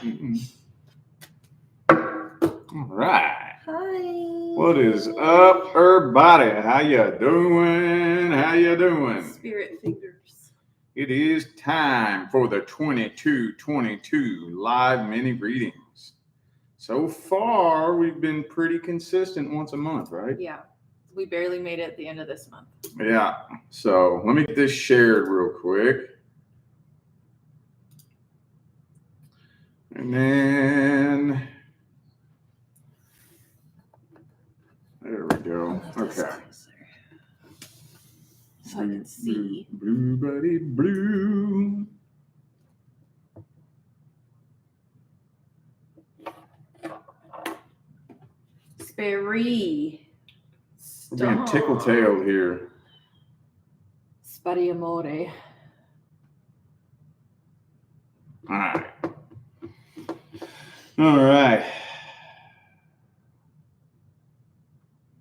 All right. Hi. What is up, everybody? How you doing? How you doing? Spirit fingers. It is time for the 2222 live mini readings. So far, we've been pretty consistent once a month, right? Yeah. We barely made it at the end of this month. Yeah. So let me get this shared real quick. And then there we go. Okay. So I can see. Blue, buddy, blue. Sperry. We're being tickle-tailed here. Spari amore. All right. All right.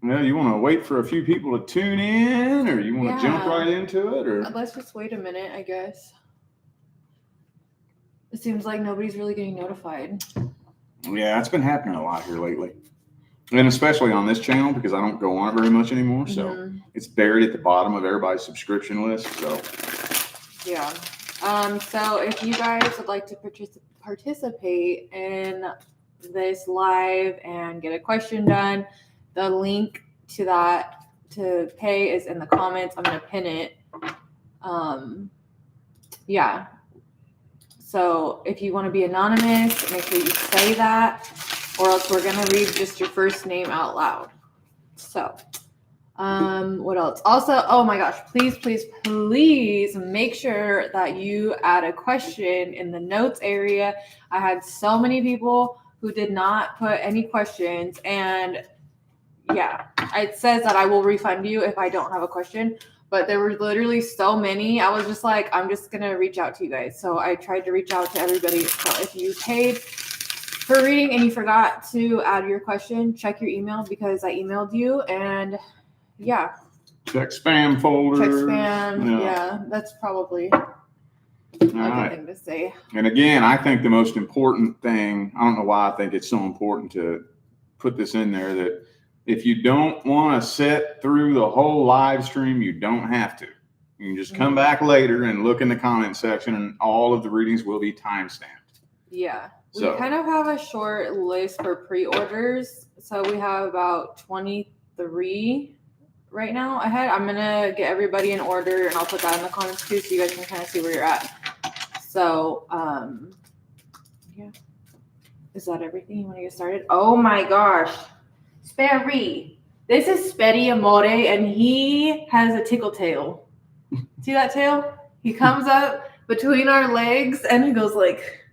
Well, you want to wait for a few people to tune in, or you want to jump right into it, or let's just wait a minute, I guess. It seems like nobody's really getting notified. Yeah, it's been happening a lot here lately, and especially on this channel because I don't go on it very much anymore. So it's buried at the bottom of everybody's subscription list. So yeah. So if you guys would like to participate in this live and get a question done, the link to that to pay is in the comments. I'm going to pin it. Yeah. So if you want to be anonymous, make sure you say that, or else we're going to read just your first name out loud. So, what else? Also, oh my gosh, please make sure that you add a question in the notes area. I had so many people who did not put any questions, and yeah, it says that I will refund you if I don't have a question, but there were literally so many. I was just like, I'm just going to reach out to you guys. So I tried to reach out to everybody. So if you paid for reading and you forgot to add your question, check your email because I emailed you, and yeah. Check spam folder. Check spam. Yeah, that's probably a good thing to say. And again, I think the most important thing, I don't know why I think it's so important to put this in there, that if you don't want to sit through the whole live stream, you don't have to. You can just come back later and look in the comment section, and all of the readings will be time-stamped. Yeah. We kind of have a short list for pre-orders. So we have about 23 right now ahead. I'm going to get everybody in order, and I'll put that in the comments too so you guys can kind of see where you're at. So, yeah. Is that everything? You want to get started? Oh my gosh. Sperry. This is Speri Amore, and he has a tickle tail. See that tail? He comes up between our legs, and he goes like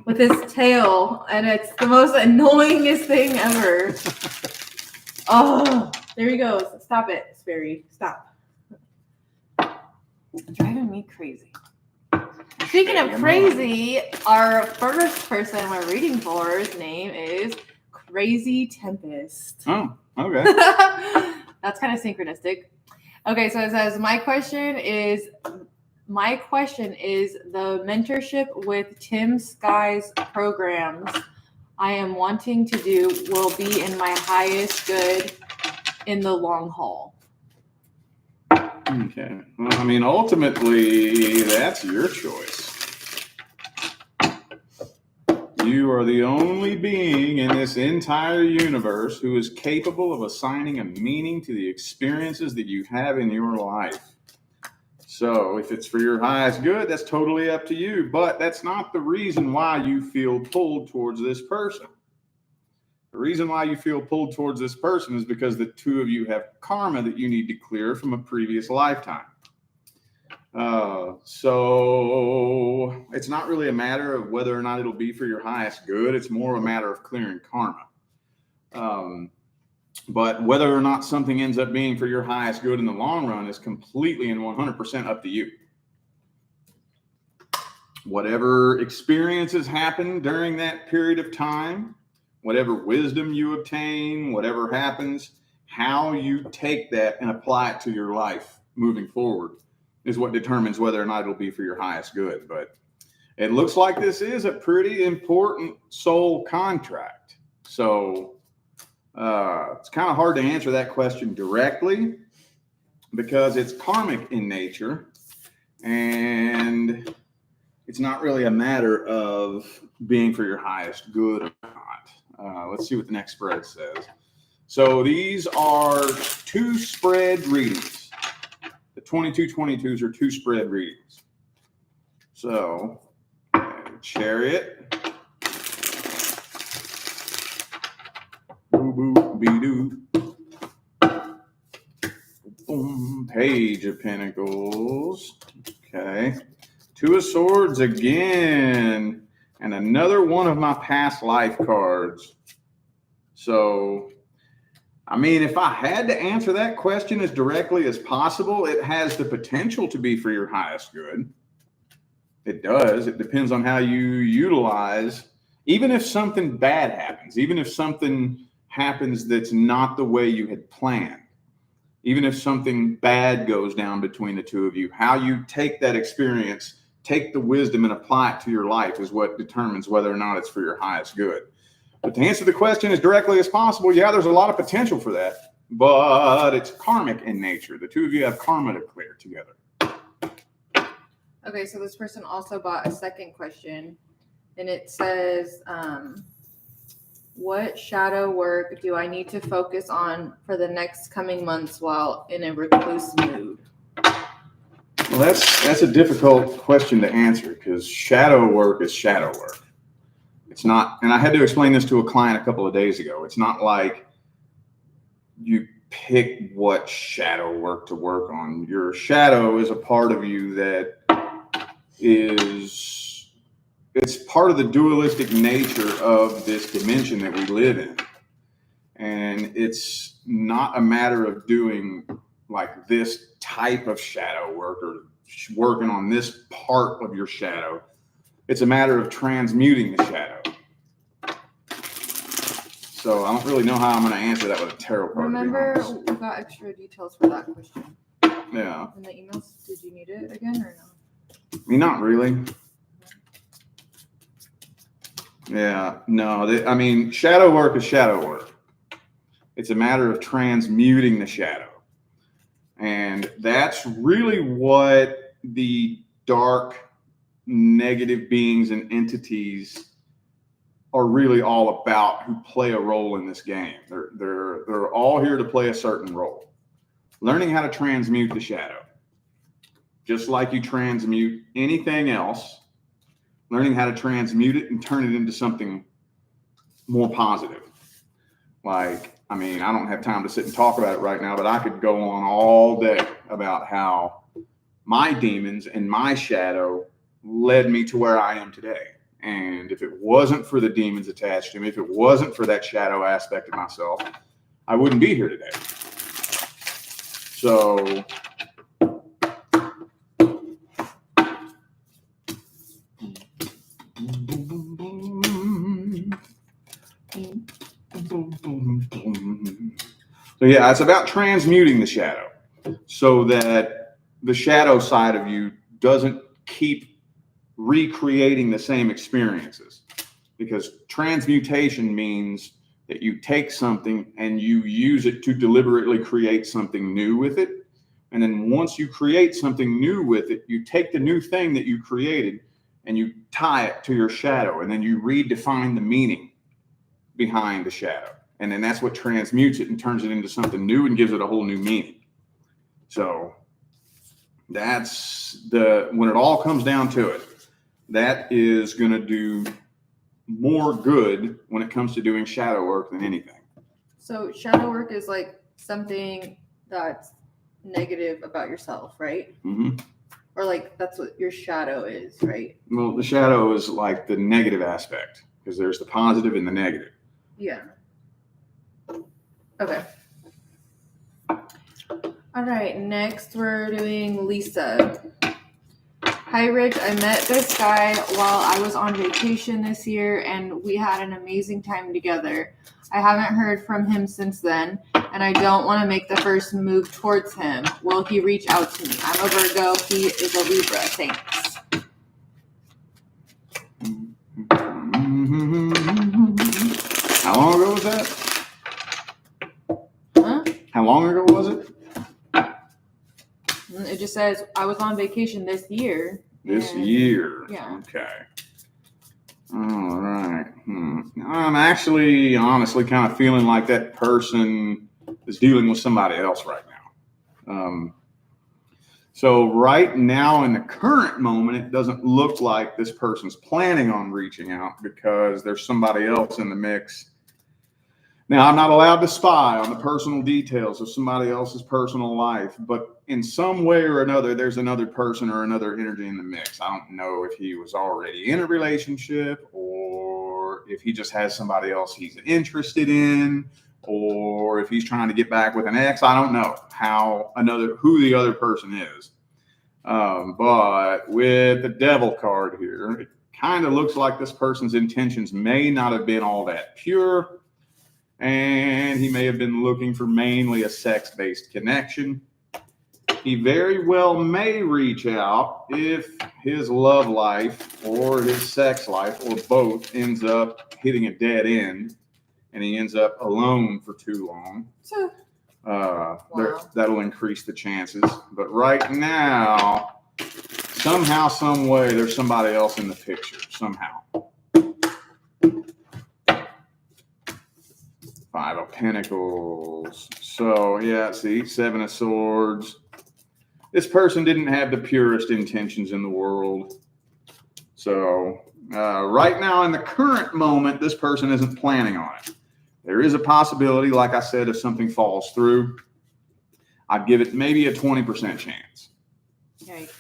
with his tail, and it's the most annoyingest thing ever. Oh, there he goes. Stop it, Sperry. Stop. Driving me crazy. Speaking of crazy, our first person we're reading for, his name is Crazy Tempest. Oh, okay. That's kind of synchronistic. Okay, so it says, my question is the mentorship with Tim Sky's programs I am wanting to do will be in my highest good in the long haul. Okay. Well, I mean, ultimately, that's your choice. You are the only being in this entire universe who is capable of assigning a meaning to the experiences that you have in your life. So if it's for your highest good, that's totally up to you. But that's not the reason why you feel pulled towards this person. The reason why you feel pulled towards this person is because the two of you have karma that you need to clear from a previous lifetime. So it's not really a matter of whether or not it'll be for your highest good. It's more a matter of clearing karma. But whether or not something ends up being for your highest good in the long run is completely and 100% up to you. Whatever experiences happen during that period of time, whatever wisdom you obtain, whatever happens, how you take that and apply it to your life moving forward is what determines whether or not it'll be for your highest good. But it looks like this is a pretty important soul contract. So it's kind of hard to answer that question directly because it's karmic in nature, and it's not really a matter of being for your highest good or not. Let's see what the next spread says. So these are 2 spread readings. The 2222s are 2 spread readings. So, Chariot. Boo boo be doo. Boom. Page of Pentacles. Okay. 2 of Swords again. And another one of my past life cards. So, I mean, if I had to answer that question as directly as possible, it has the potential to be for your highest good. It does. It depends on how you utilize, even if something bad happens, even if something happens that's not the way you had planned, even if something bad goes down between the 2 of you, how you take that experience, take the wisdom and apply it to your life is what determines whether or not it's for your highest good. But to answer the question as directly as possible, yeah, there's a lot of potential for that, but it's karmic in nature. The 2 of you have karma to clear together. Okay, so this person also bought a second question, and it says, what shadow work do I need to focus on for the next coming months while in a recluse mood? Well, that's a difficult question to answer because shadow work is shadow work. It's not, and I had to explain this to a client a couple of days ago. It's not like you pick what shadow work to work on. Your shadow is a part of you that it's part of the dualistic nature of this dimension that we live in. And it's not a matter of doing like this type of shadow work or working on this part of your shadow. It's a matter of transmuting the shadow. So I don't really know how I'm going to answer that with a tarot card. Remember, we got extra details for that question. Yeah. In the emails, did you need it again or no? I mean, not really. Yeah, no. I mean, shadow work is shadow work. It's a matter of transmuting the shadow. And that's really what the dark, negative beings and entities are really all about who play a role in this game. They're all here to play a certain role. Learning how to transmute the shadow. Just like you transmute anything else, learning how to transmute it and turn it into something more positive. Like, I mean, I don't have time to sit and talk about it right now, but I could go on all day about how my demons and my shadow led me to where I am today. And if it wasn't for the demons attached to me, if it wasn't for that shadow aspect of myself, I wouldn't be here today. So yeah, it's about transmuting the shadow so that the shadow side of you doesn't keep recreating the same experiences. Because transmutation means that you take something and you use it to deliberately create something new with it. And then once you create something new with it, you take the new thing that you created and you tie it to your shadow, and then you redefine the meaning behind the shadow. And then that's what transmutes it and turns it into something new and gives it a whole new meaning. So that's when it all comes down to it, that is going to do more good when it comes to doing shadow work than anything. So shadow work is like something that's negative about yourself, right? Mm-hmm. Or like that's what your shadow is, right? Well, the shadow is like the negative aspect because there's the positive and the negative. Yeah. Okay. All right. Next, we're doing Lisa. Hi, Rich. I met this guy while I was on vacation this year, and we had an amazing time together. I haven't heard from him since then, and I don't want to make the first move towards him. Will he reach out to me? I'm a Virgo. He is a Libra. Thanks. How long ago was that? Huh? How long ago was it? It just says I was on vacation this year. This year. Yeah. Okay. All right. I'm actually, honestly, kind of feeling like that person is dealing with somebody else right now. So right now in the current moment, it doesn't look like this person's planning on reaching out because there's somebody else in the mix. Now, I'm not allowed to spy on the personal details of somebody else's personal life, but in some way or another, there's another person or another energy in the mix. I don't know if he was already in a relationship or if he just has somebody else he's interested in, or if he's trying to get back with an ex. I don't know who the other person is. But with the devil card here, it kind of looks like this person's intentions may not have been all that pure. And he may have been looking for mainly a sex-based connection. He very well may reach out if his love life or his sex life or both ends up hitting a dead end and he ends up alone for too long. That'll increase the chances. But right now, somehow, some way, there's somebody else in the picture, somehow. 5 of Pentacles. So, yeah, see, 7 of Swords. This person didn't have the purest intentions in the world. So, right now, in the current moment, this person isn't planning on it. There is a possibility, like I said, if something falls through, I'd give it maybe a 20% chance. Yikes.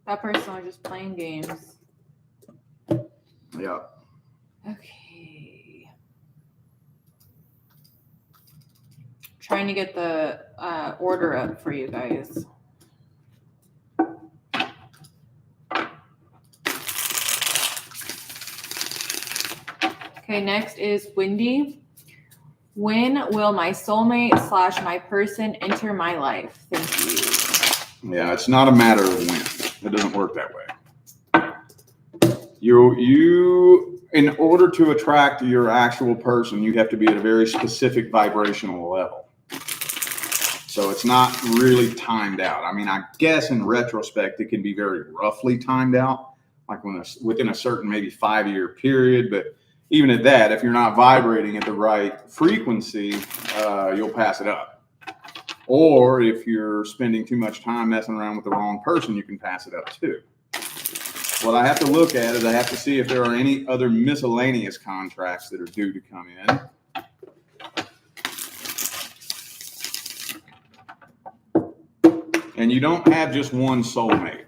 That person was just playing games. Yeah. Okay. Trying to get the order up for you guys. Okay, next is Wendy. When will my soulmate / my person enter my life? Thank you. Yeah, it's not a matter of when. It doesn't work that way. You, in order to attract your actual person, you have to be at a very specific vibrational level. So it's not really timed out. I mean, I guess in retrospect, it can be very roughly timed out, like within a certain maybe 5-year period. But even at that, if you're not vibrating at the right frequency, you'll pass it up. Or if you're spending too much time messing around with the wrong person, you can pass it up too. What I have to look at is I have to see if there are any other miscellaneous contracts that are due to come in. And you don't have just one soulmate.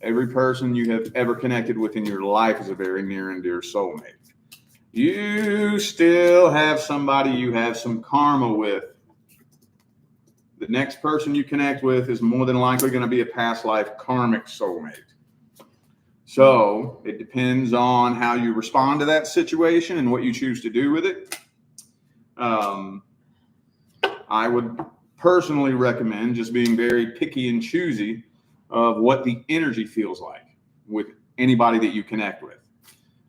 Every person you have ever connected with in your life is a very near and dear soulmate. You still have somebody you have some karma with. The next person you connect with is more than likely going to be a past life karmic soulmate. So it depends on how you respond to that situation and what you choose to do with it. I would personally recommend just being very picky and choosy of what the energy feels like with anybody that you connect with.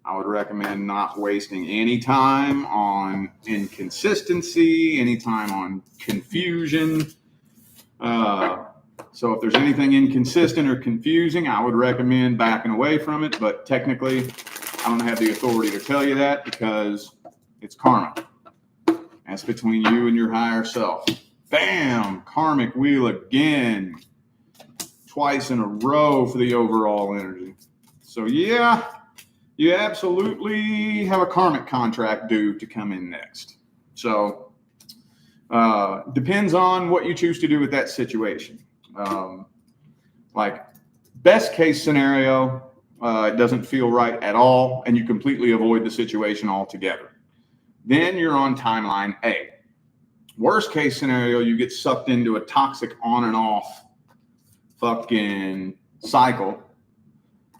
I would recommend not wasting any time on inconsistency, any time on confusion. So if there's anything inconsistent or confusing, I would recommend backing away from it. But technically, I don't have the authority to tell you that because it's karma. That's between you and your higher self. Bam! Karmic wheel again. Twice in a row for the overall energy. So yeah, you absolutely have a karmic contract due to come in next. So depends on what you choose to do with that situation. Like best case scenario, it doesn't feel right at all and you completely avoid the situation altogether. Then you're on timeline A. Worst case scenario, you get sucked into a toxic on and off fucking cycle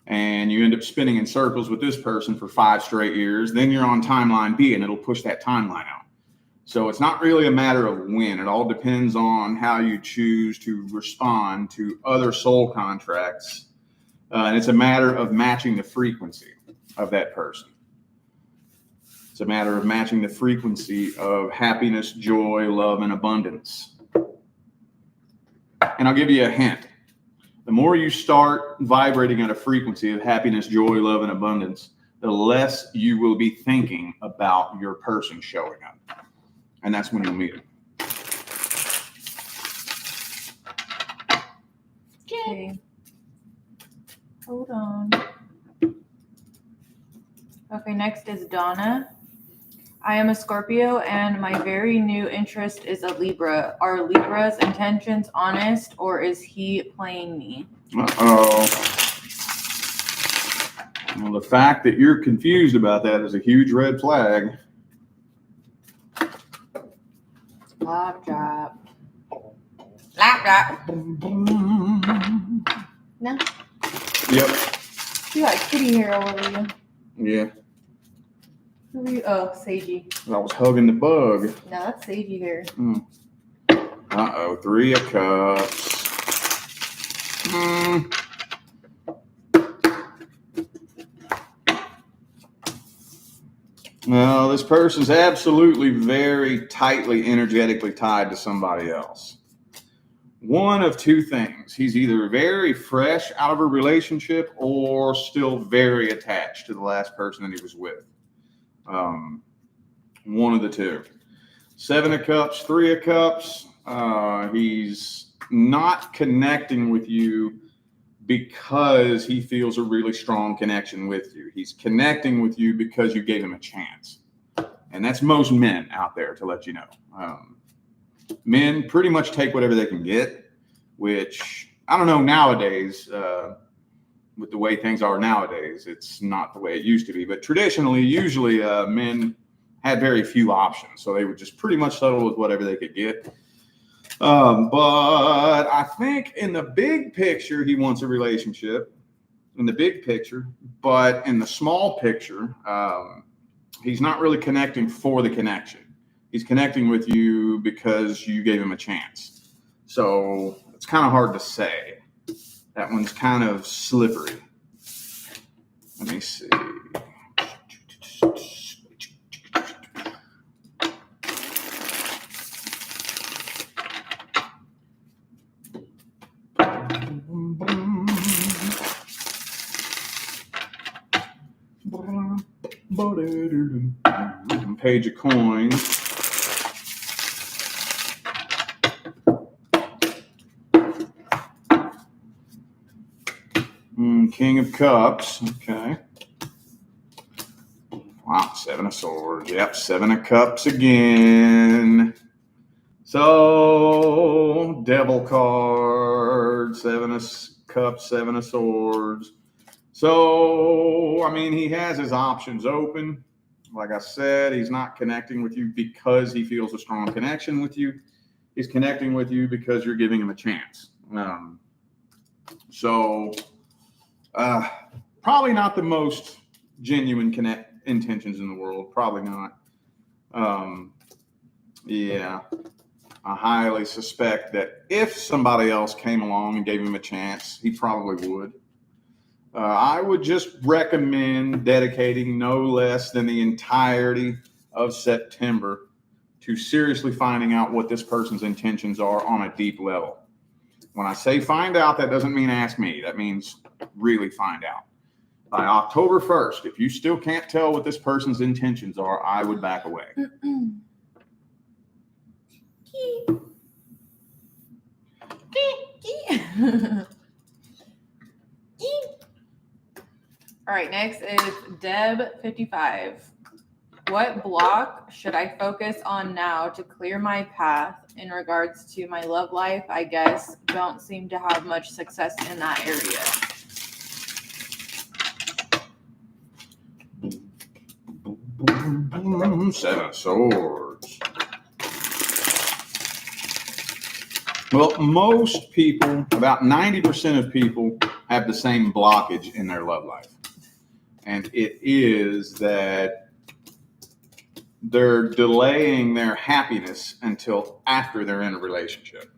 and you end up spinning in circles with this person for 5 straight years. Then you're on timeline B and it'll push that timeline out. So it's not really a matter of when. It all depends on how you choose to respond to other soul contracts. And it's a matter of matching the frequency. of that person. It's a matter of matching the frequency of happiness, joy, love, and abundance. And I'll give you a hint. The more you start vibrating at a frequency of happiness, joy, love, and abundance, the less you will be thinking about your person showing up. And that's when you'll meet them. Okay. Hold on. Okay, next is Donna. I am a Scorpio and my very new interest is a Libra. Are Libra's intentions honest or is he playing me? Uh-oh. Well, the fact that you're confused about that is a huge red flag. Laptop. Laptop. No. Yep. You got kitty hair all over you. Yeah. Who are you? Oh, Sagey. I was hugging the bug. No, that's Sagey hair. Uh-oh. 3 of Cups. No, this person's absolutely very tightly energetically tied to somebody else. One of two things. He's either very fresh out of a relationship or still very attached to the last person that he was with. One of the two. 7 of Cups, 3 of Cups. He's not connecting with you because he feels a really strong connection with you. He's connecting with you because you gave him a chance. And that's most men out there, to let you know. Men pretty much take whatever they can get, which I don't know nowadays, with the way things are nowadays, it's not the way it used to be. But traditionally, usually men had very few options. So they would just pretty much settle with whatever they could get. But I think in the big picture, he wants a relationship in the big picture, but in the small picture, he's not really connecting for the connection. He's connecting with you because you gave him a chance. So it's kind of hard to say. That one's kind of slippery. Let me see. Page of Coins. King of Cups. Okay. Wow, 7 of Swords. Yep, 7 of Cups again. So, Devil card, 7 of Cups, 7 of Swords. So, I mean, he has his options open. Like I said, he's not connecting with you because he feels a strong connection with you. He's connecting with you because you're giving him a chance. Probably not the most genuine intentions in the world. Probably not. Yeah. I highly suspect that if somebody else came along and gave him a chance, he probably would. I would just recommend dedicating no less than the entirety of September to seriously finding out what this person's intentions are on a deep level. When I say find out, that doesn't mean ask me. That means really find out. By October 1st, if you still can't tell what this person's intentions are, I would back away. All right, next is Deb55. What block should I focus on now to clear my path in regards to my love life? I guess don't seem to have much success in that area. Seven of Swords. Well, most people, about 90% of people, have the same blockage in their love life. And it is that they're delaying their happiness until after they're in a relationship.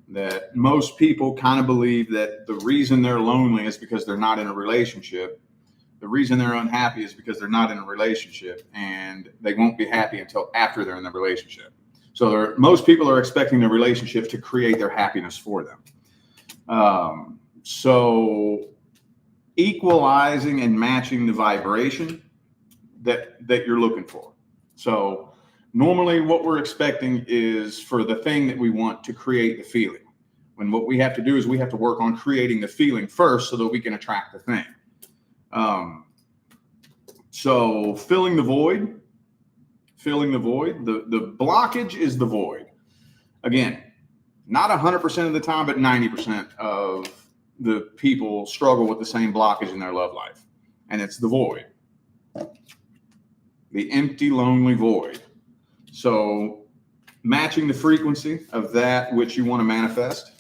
That most people kind of believe that the reason they're lonely is because they're not in a relationship, The reason they're unhappy is because they're not in a relationship, and they won't be happy until after they're in the relationship. So most people are expecting the relationship to create their happiness for them. So equalizing and matching the vibration that you're looking for. So normally what we're expecting is for the thing that we want to create the feeling. When what we have to do is we have to work on creating the feeling first so that we can attract the thing. So filling the void, the blockage is the void. Again, not 100% of the time, but 90% of the people struggle with the same blockage in their love life. And it's the void. The empty, lonely void. So matching the frequency of that which you want to manifest.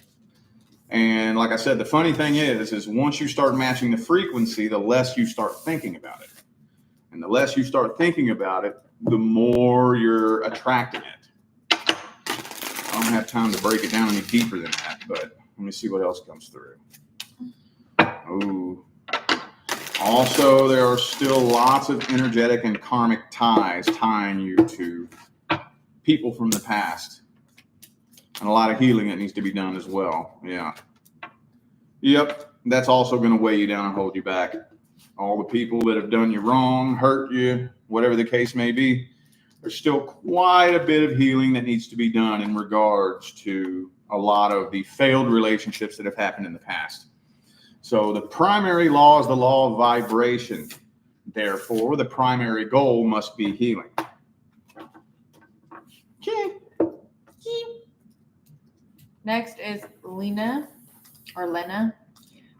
And like I said, the funny thing is once you start matching the frequency, the less you start thinking about it. And the less you start thinking about it, the more you're attracting it. I don't have time to break it down any deeper than that, but let me see what else comes through. Ooh. Also, there are still lots of energetic and karmic ties tying you to people from the past. And a lot of healing that needs to be done as well. Yeah. Yep. That's also going to weigh you down and hold you back. All the people that have done you wrong, hurt you, whatever the case may be, there's still quite a bit of healing that needs to be done in regards to a lot of the failed relationships that have happened in the past. So the primary law is the law of vibration. Therefore, the primary goal must be healing. Okay. Next is Lena.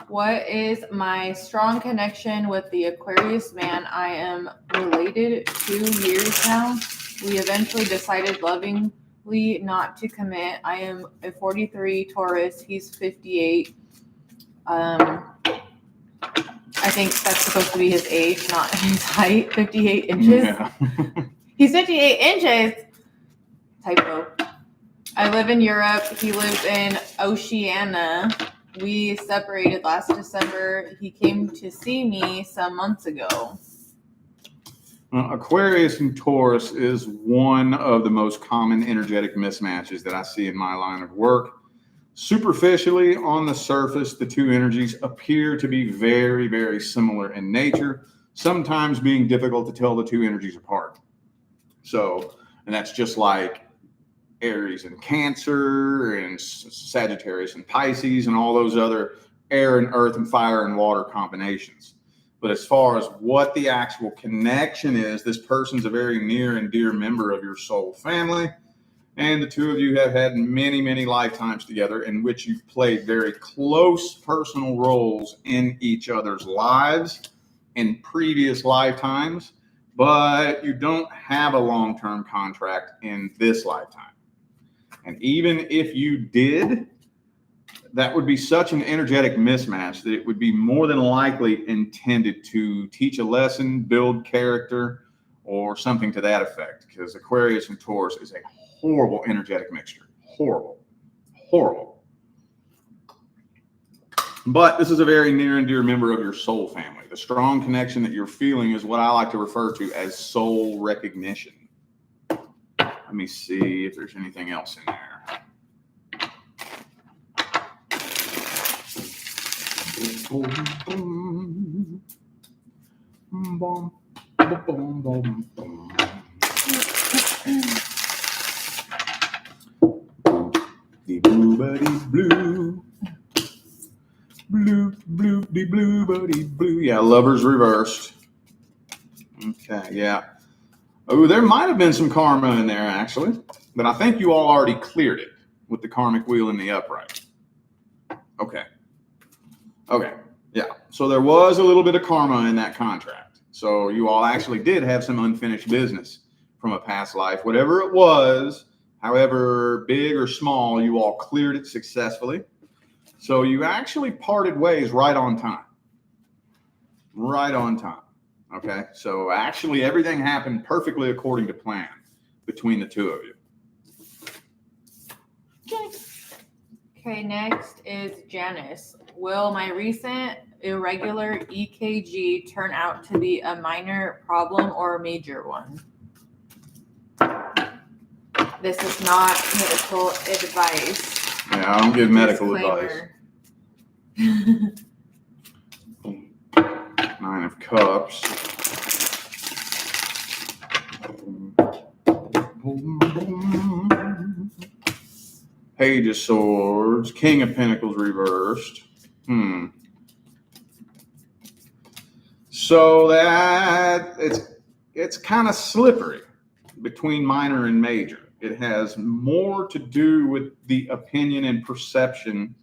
What is my strong connection with the Aquarius man I am related 2 years now? We eventually decided lovingly not to commit. I am a 43 Taurus. He's 58. I think that's supposed to be his age, not his height. 58 inches. Yeah. He's 58 inches. Typo. I live in Europe. He lives in Oceania. We separated last December. He came to see me some months ago. Aquarius and Taurus is one of the most common energetic mismatches that I see in my line of work. Superficially, on the surface, the two energies appear to be very, very similar in nature, sometimes being difficult to tell the two energies apart. So, and that's just like Aries and Cancer and Sagittarius and Pisces and all those other air and earth and fire and water combinations. But as far as what the actual connection is, this person's a very near and dear member of your soul family. And the two of you have had many, many lifetimes together in which you've played very close personal roles in each other's lives in previous lifetimes, but you don't have a long-term contract in this lifetime. And even if you did, that would be such an energetic mismatch that it would be more than likely intended to teach a lesson, build character, or something to that effect. Because Aquarius and Taurus is a horrible energetic mixture. Horrible. Horrible. But this is a very near and dear member of your soul family. The strong connection that you're feeling is what I like to refer to as soul recognition. Let me see if there's anything else in there. The blue buddy blue. Blue, blue, the blue buddy blue. Yeah, lovers reversed. Okay, yeah. Oh, there might have been some karma in there, actually. But I think you all already cleared it with the karmic wheel in the upright. Okay. Okay. Yeah. So there was a little bit of karma in that contract. So you all actually did have some unfinished business from a past life. Whatever it was, however big or small, you all cleared it successfully. So you actually parted ways right on time. Right on time. Okay. So actually everything happened perfectly according to plan between the two of you. Okay, next is Janice. Will my recent irregular EKG turn out to be a minor problem or a major one? This is not medical advice. Yeah, I don't give medical advice. Nine of Cups. Page of Swords. King of Pentacles reversed. So that it's kind of slippery between minor and major. It has more to do with the opinion and perception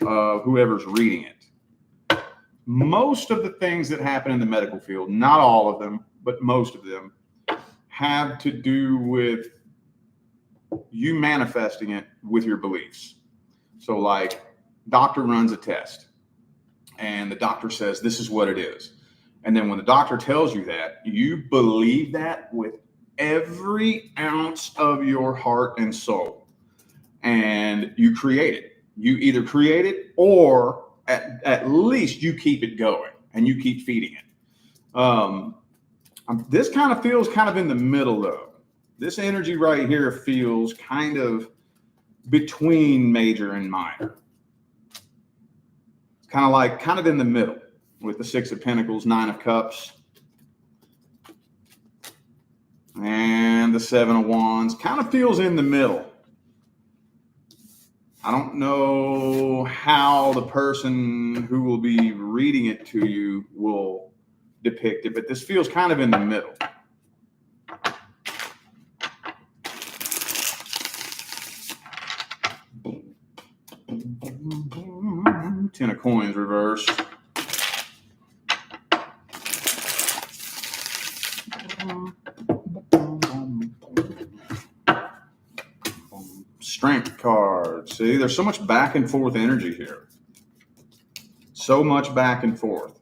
of whoever's reading it. Most of the things that happen in the medical field, not all of them, but most of them, have to do with you manifesting it with your beliefs. So like, doctor runs a test and the doctor says, this is what it is. And then when the doctor tells you that, you believe that with every ounce of your heart and soul, and you create it. You either create it or at least you keep it going and you keep feeding it. This kind of feels kind of in the middle though. This energy right here feels kind of between major and minor. It's kind of in the middle with the Six of Pentacles, Nine of Cups, and the Seven of Wands. Kind of feels in the middle. I don't know how the person who will be reading it to you will depict it, but this feels kind of in the middle. Ten of Coins reversed. Strength card. See, there's so much back and forth energy here. So much back and forth.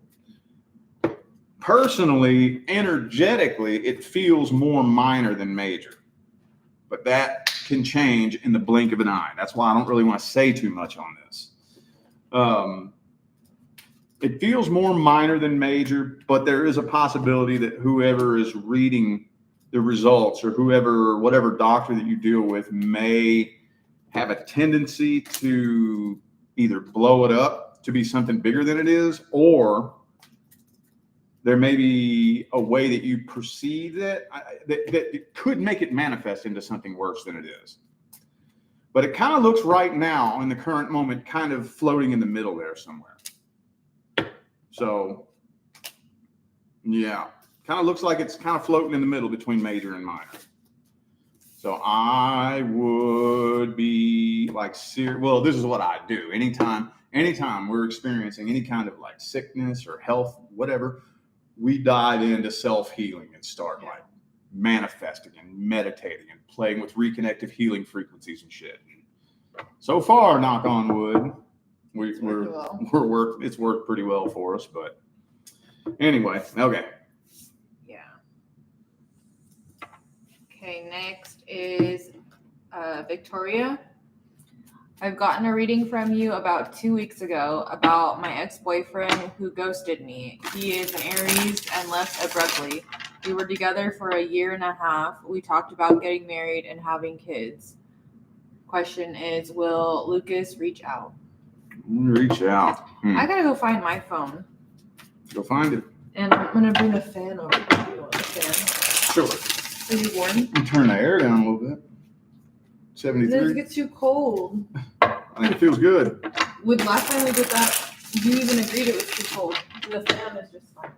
Personally, energetically, it feels more minor than major. But that can change in the blink of an eye. That's why I don't really want to say too much on this. It feels more minor than major, but there is a possibility that whoever is reading the results or whatever doctor that you deal with may have a tendency to either blow it up to be something bigger than it is, or there may be a way that you perceive that it could make it manifest into something worse than it is. But it kind of looks right now in the current moment kind of floating in the middle there somewhere. So, yeah, kind of looks like it's kind of floating in the middle between major and minor. So I would be like, well, this is what I do. Anytime we're experiencing any kind of like sickness or health, whatever, we dive into self-healing and start like manifesting and meditating and playing with reconnective healing frequencies and shit. So far, knock on wood, it's worked pretty well for us. But anyway, okay. Yeah. Okay, next is Victoria. I've gotten a reading from you about 2 weeks ago about my ex-boyfriend who ghosted me. He is an Aries and left abruptly. We were together for a year and a half. We talked about getting married and having kids. Question is, will Lucas reach out? Reach out. I gotta go find my phone. Go find it. And I'm gonna bring a fan over if you want a fan. Sure. Are you warm? And turn the air down a little bit. 73. It gets too cold. I think it feels good. With last time we did that, you even agreed it was too cold. The fan is just fine.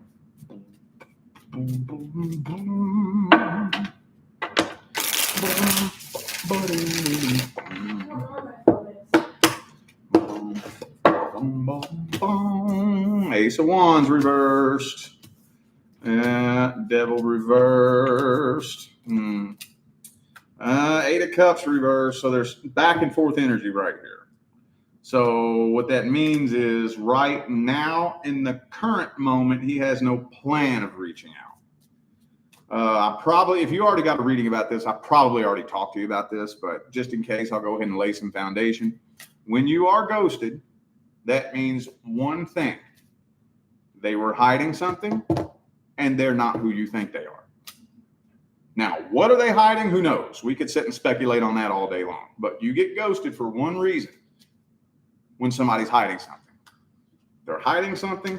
Ace of Wands reversed. Devil reversed. Eight of Cups reversed. So there's back and forth energy right here. So what that means is right now in the current moment, he has no plan of reaching out. If you already got a reading about this, I probably already talked to you about this, but just in case, I'll go ahead and lay some foundation. When you are ghosted, that means one thing. they were hiding something, and they're not who you think they are. Now, what are they hiding? Who knows? We could sit and speculate on that all day long. But you get ghosted for one reason when somebody's hiding something. They're hiding something,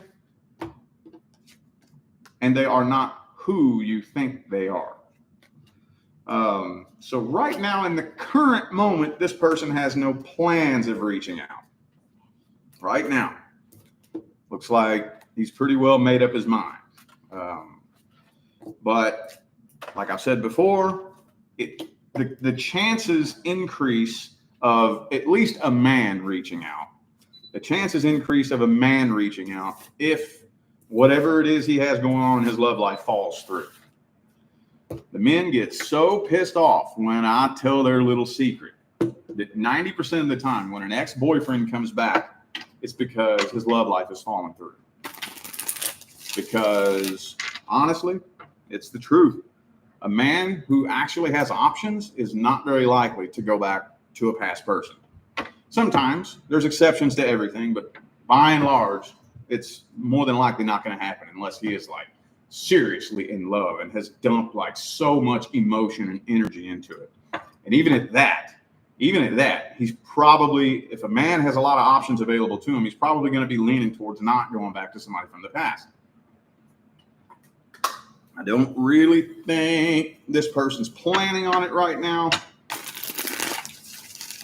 and they are not who you think they are. So right now, in the current moment, this person has no plans of reaching out. Right now. Looks like he's pretty well made up his mind. But like I've said before, the chances increase of at least a man reaching out. The chances increase of a man reaching out if whatever it is he has going on in his love life falls through. The men get so pissed off when I tell their little secret that 90% of the time when an ex-boyfriend comes back, it's because his love life has fallen through. Because honestly, it's the truth. A man who actually has options is not very likely to go back to a past person. Sometimes there's exceptions to everything, but by and large, it's more than likely not going to happen unless he is like seriously in love and has dumped like so much emotion and energy into it. And even at that, he's probably, if a man has a lot of options available to him, he's probably going to be leaning towards not going back to somebody from the past. I don't really think this person's planning on it right now.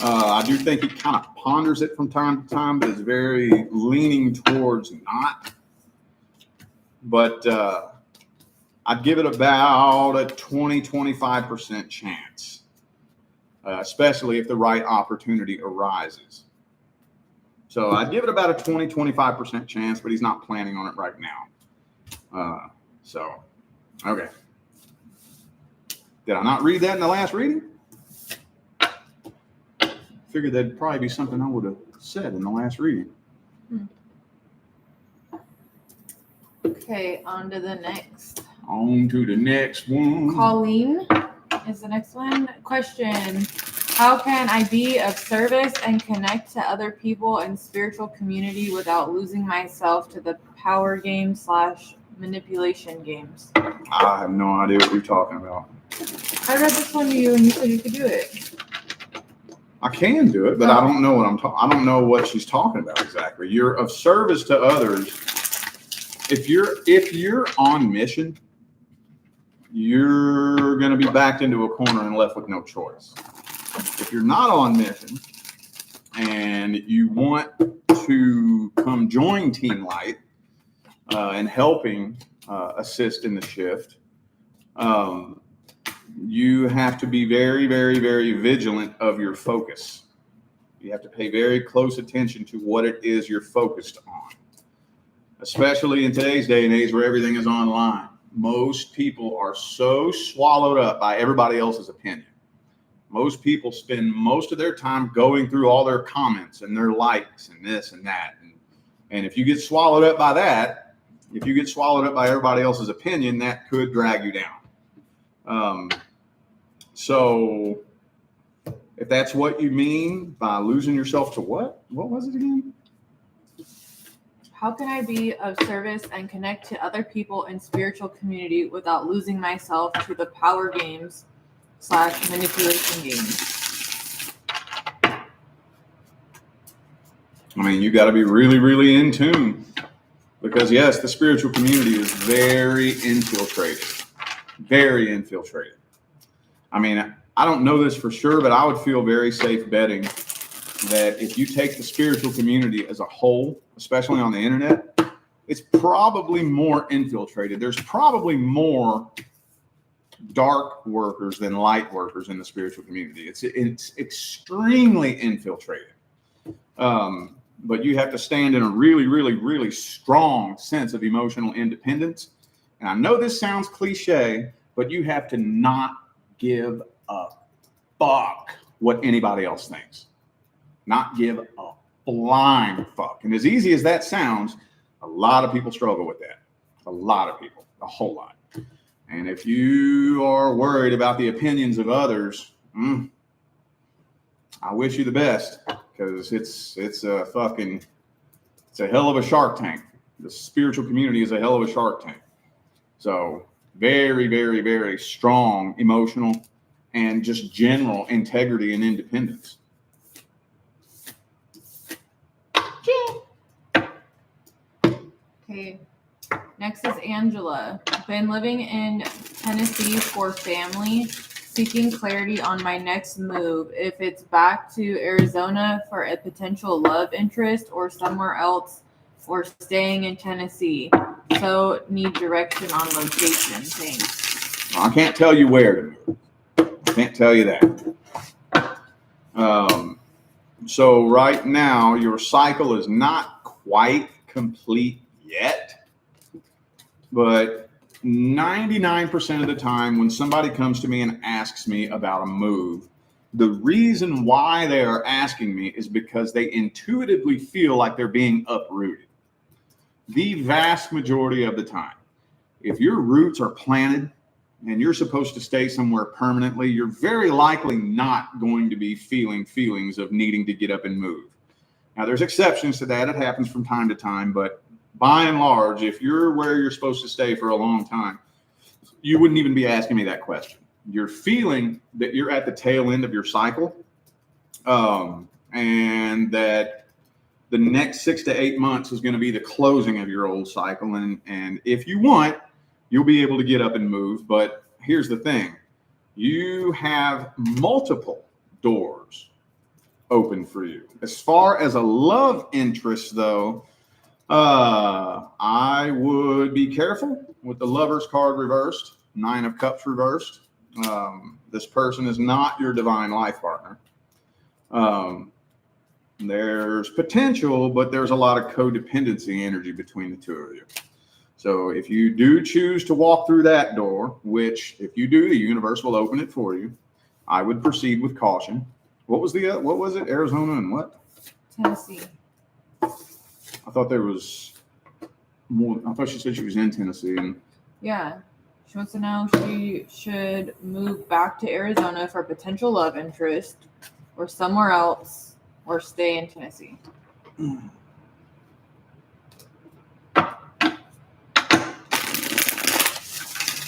I do think he kind of ponders it from time to time, but is very leaning towards not. But I'd give it about a 20-25% chance, especially if the right opportunity arises. So I'd give it about a 20-25% chance, but he's not planning on it right now. Okay. Did I not read that in the last reading? Figured that'd probably be something I would have said in the last reading. Okay, on to the next. On to the next one. Colleen is the next one. Question: how can I be of service and connect to other people in spiritual community without losing myself to the power game / manipulation games? I have no idea what you're talking about. I read this one to you and you said you could do it. I can do it, but I don't know I don't know what she's talking about exactly. You're of service to others. If you're on mission, you're going to be backed into a corner and left with no choice. If you're not on mission and you want to come join Team Light and helping assist in the shift, you have to be very, very, very vigilant of your focus. You have to pay very close attention to what it is you're focused on, especially in today's day and age where everything is online. Most people are so swallowed up by everybody else's opinion. Most people spend most of their time going through all their comments and their likes and this and that. And if you get swallowed up by that, if you get swallowed up by everybody else's opinion, that could drag you down. So if that's what you mean by losing yourself to what was it again? How can I be of service and connect to other people in spiritual community without losing myself to the power games / manipulation games? I mean, you got to be really, really in tune because yes, the spiritual community is very infiltrated. Very infiltrated. I mean, I don't know this for sure, but I would feel very safe betting that if you take the spiritual community as a whole, especially on the internet, it's probably more infiltrated. There's probably more dark workers than light workers in the spiritual community. It's extremely infiltrated. But you have to stand in a really, really, really strong sense of emotional independence. And I know this sounds cliche, but you have to not give a fuck what anybody else thinks. Not give a flying fuck. And as easy as that sounds, a lot of people struggle with that. A lot of people, a whole lot. And if you are worried about the opinions of others, I wish you the best because it's a hell of a Shark Tank. The spiritual community is a hell of a shark tank. So very, very, very strong emotional and just general integrity and independence. Okay. Next is Angela. Been living in Tennessee for family, seeking clarity on my next move. If it's back to Arizona for a potential love interest or somewhere else, or staying in Tennessee. So need direction on location. Thanks. I can't tell you where to move. I can't tell you that. So right now, your cycle is not quite complete yet, but 99% of the time when somebody comes to me and asks me about a move, the reason why they are asking me is because they intuitively feel like they're being uprooted. The vast majority of the time, if your roots are planted and you're supposed to stay somewhere permanently, you're very likely not going to be feeling feelings of needing to get up and move. Now, there's exceptions to that. It happens from time to time, but by and large, if you're where you're supposed to stay for a long time, you wouldn't even be asking me that question. You're feeling that you're at the tail end of your cycle, and that the next 6 to 8 months is going to be the closing of your old cycle. And if you want, you'll be able to get up and move. But here's the thing. You have multiple doors open for you. As far as a love interest, though, I would be careful with the Lover's card reversed, 9 of Cups reversed. This person is not your divine life partner. There's potential, but there's a lot of codependency energy between the two of you. So if you do choose to walk through that door, which if you do, the universe will open it for you, I would proceed with caution. What was it? Arizona and what? Tennessee. I thought there was more. I thought she said she was in Tennessee. And yeah. She wants to know she should move back to Arizona for potential love interest or somewhere else or stay in Tennessee.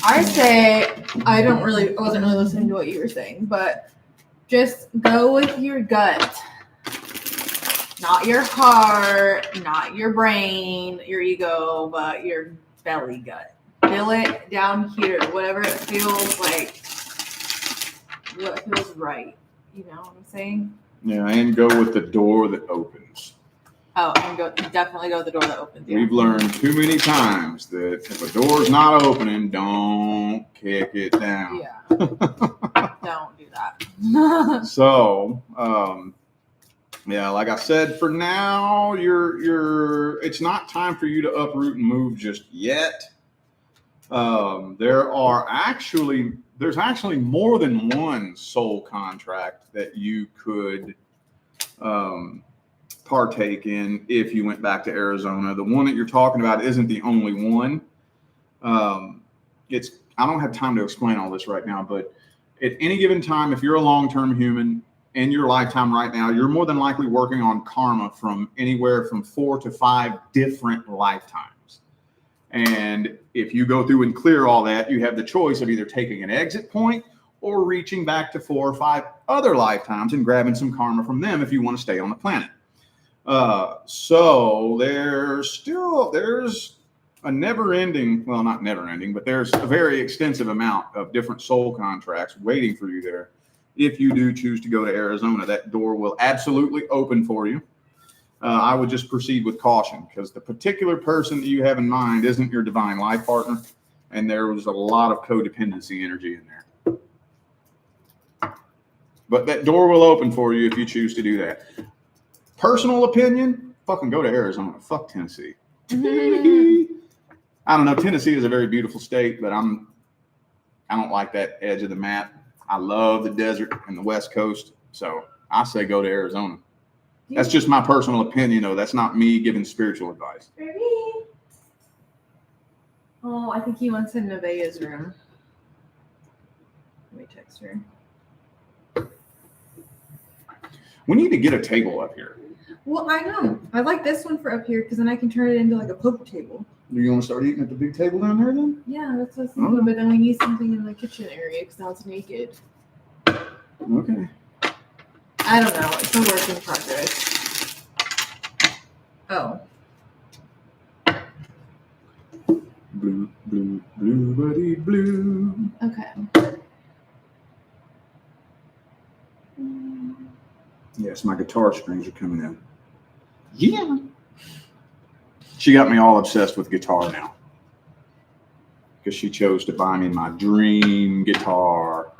I say I wasn't really listening to what you were saying, but just go with your gut. Not your heart, not your brain, your ego, but your belly gut. Feel it down here, whatever it feels like, what feels right. You know what I'm saying? Yeah, and go with the door that opens. Oh, and definitely go with the door that opens. Yeah. We've learned too many times that if a door's not opening, don't kick it down. Yeah. Don't do that. So, yeah, like I said, for now, it's not time for you to uproot and move just yet. There's actually more than one soul contract that you could partake in if you went back to Arizona. The one that you're talking about isn't the only one. I don't have time to explain all this right now, but at any given time, if you're a long-term human in your lifetime right now, you're more than likely working on karma from anywhere from 4 to 5 different lifetimes. And if you go through and clear all that, you have the choice of either taking an exit point or reaching back to 4 or 5 other lifetimes and grabbing some karma from them if you want to stay on the planet. So there's a not never ending, but there's a very extensive amount of different soul contracts waiting for you there. If you do choose to go to Arizona, that door will absolutely open for you. I would just proceed with caution because the particular person that you have in mind isn't your divine life partner, and there was a lot of codependency energy in there. But that door will open for you if you choose to do that. Personal opinion, fucking go to Arizona. Fuck Tennessee. I don't know. Tennessee is a very beautiful state, but I don't like that edge of the map. I love the desert and the West Coast, so I say go to Arizona. That's just my personal opinion, though. That's not me giving spiritual advice. Oh, I think he wants in Nevaeh's room. Let me text her. We need to get a table up here. Well, I know. I like this one for up here because then I can turn it into like a poker table. You want to start eating at the big table down there then? Yeah, that's what I was thinking. But then we need something in the kitchen area because now it's naked. Okay. I don't know. It's a work in progress. Oh. Blue, blue, blue, buddy, blue. Okay. Yes, my guitar strings are coming in. Yeah. She got me all obsessed with guitar now. Because she chose to buy me my dream guitar.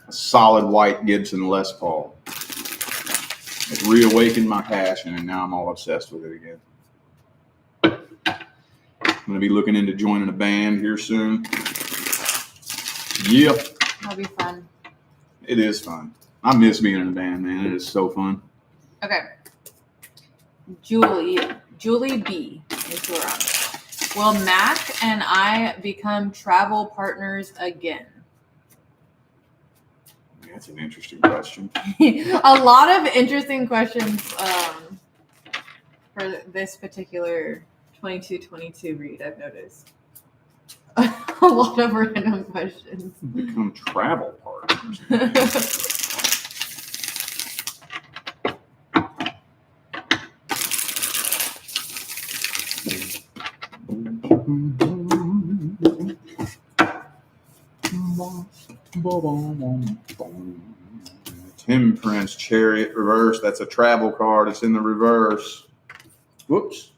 A solid white Gibson Les Paul. It reawakened my passion, and now I'm all obsessed with it again. I'm going to be looking into joining a band here soon. Yep. That'll be fun. It is fun. I miss being in a band, man. It is so fun. Okay. Julie B. is who we're on. Will Mac and I become travel partners again? That's an interesting question. A lot of interesting questions for this particular 22-22 read, I've noticed. A lot of random questions. Become travel partners. Temperance Chariot reverse. That's a travel card. It's in the reverse. Whoops.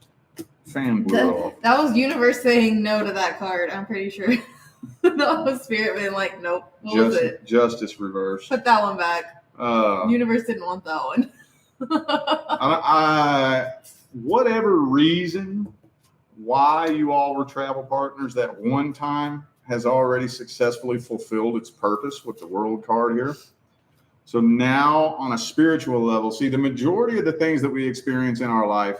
Fan blew off. That was universe saying no to that card, I'm pretty sure. That was spirit being like, nope. What was it? Justice reverse. Put that one back. Universe didn't want that one. Whatever reason why you all were travel partners that one time has already successfully fulfilled its purpose with the world card here. So now on a spiritual level, see, the majority of the things that we experience in our life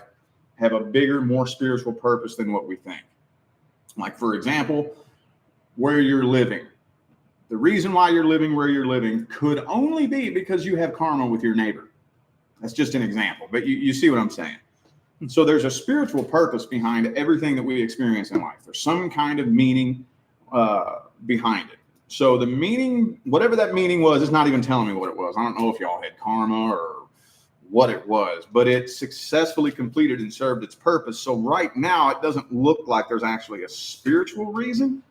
have a bigger, more spiritual purpose than what we think. Like, for example, where you're living. The reason why you're living where you're living could only be because you have karma with your neighbor. That's just an example, but you see what I'm saying. So there's a spiritual purpose behind everything that we experience in life. There's some kind of meaning behind it. So the meaning, whatever that meaning was, is not even telling me what it was. I don't know if y'all had karma or what it was, but it successfully completed and served its purpose. So right now, it doesn't look like there's actually a spiritual reason.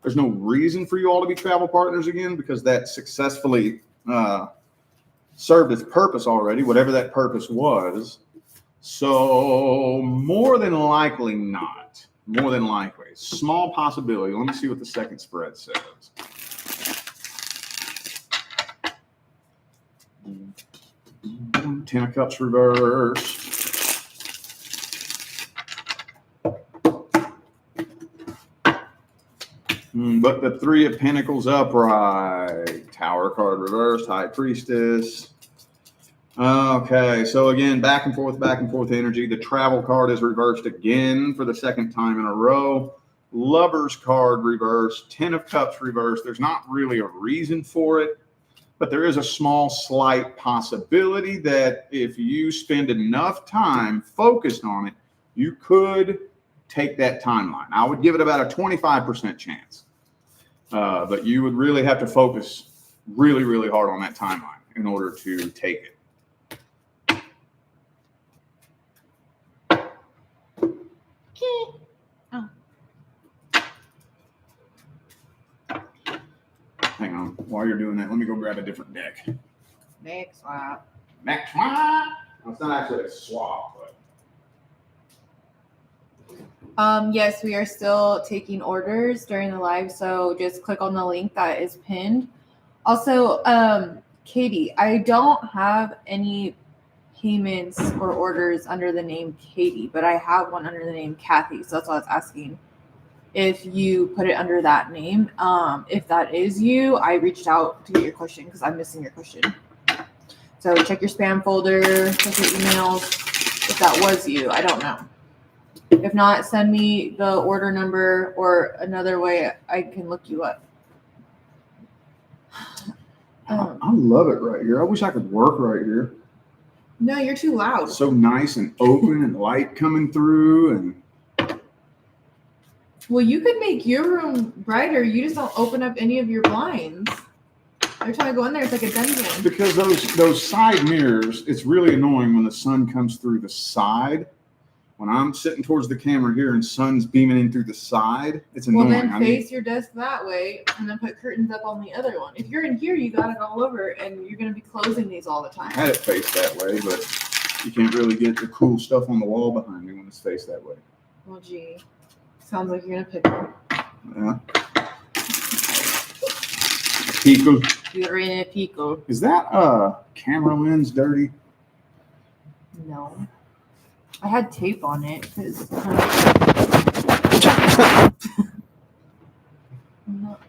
There's no reason for you all to be travel partners again because that successfully served its purpose already, whatever that purpose was. So more than likely not. More than likely. Small possibility. Let me see what the second spread says. Ten of Cups reversed. But the Three of Pentacles upright. Tower card reversed. High Priestess. Okay, so again, back and forth energy. The travel card is reversed again for the second time in a row. Lover's card reversed. Ten of Cups reversed. There's not really a reason for it, but there is a small, slight possibility that if you spend enough time focused on it, you could take that timeline. I would give it about a 25% chance, but you would really have to focus really, really hard on that timeline in order to take it. Oh. Hang on. While you're doing that, let me go grab a different deck. Next swap. Next swap. Well, it's not actually a swap, but. Yes, we are still taking orders during the live, so just click on the link that is pinned. Also, Katie, I don't have any payments or orders under the name Katie, but I have one under the name Kathy, so that's why I was asking if you put it under that name. If that is you, I reached out to get your question because I'm missing your question. So check your spam folder, check your emails. If that was you, I don't know. If not, send me the order number or another way I can look you up. I love it right here. I wish I could work right here. No, you're too loud. So nice and open and light coming through. And Well, you could make your room brighter. You just don't open up any of your blinds. Every time I go in there, it's like a dungeon. because those side mirrors, it's really annoying when the sun comes through the side. When I'm sitting towards the camera here and sun's beaming in through the side, it's annoying. Well, then face your desk that way and then put curtains up on the other one. If you're in here, you got it all over and you're going to be closing these all the time. I had it faced that way, but you can't really get the cool stuff on the wall behind me when it's faced that way. Well, gee. Sounds like you're in a pickle. Yeah. Pickle. You're in a pickle. Is that camera lens dirty? No. I had tape on it because.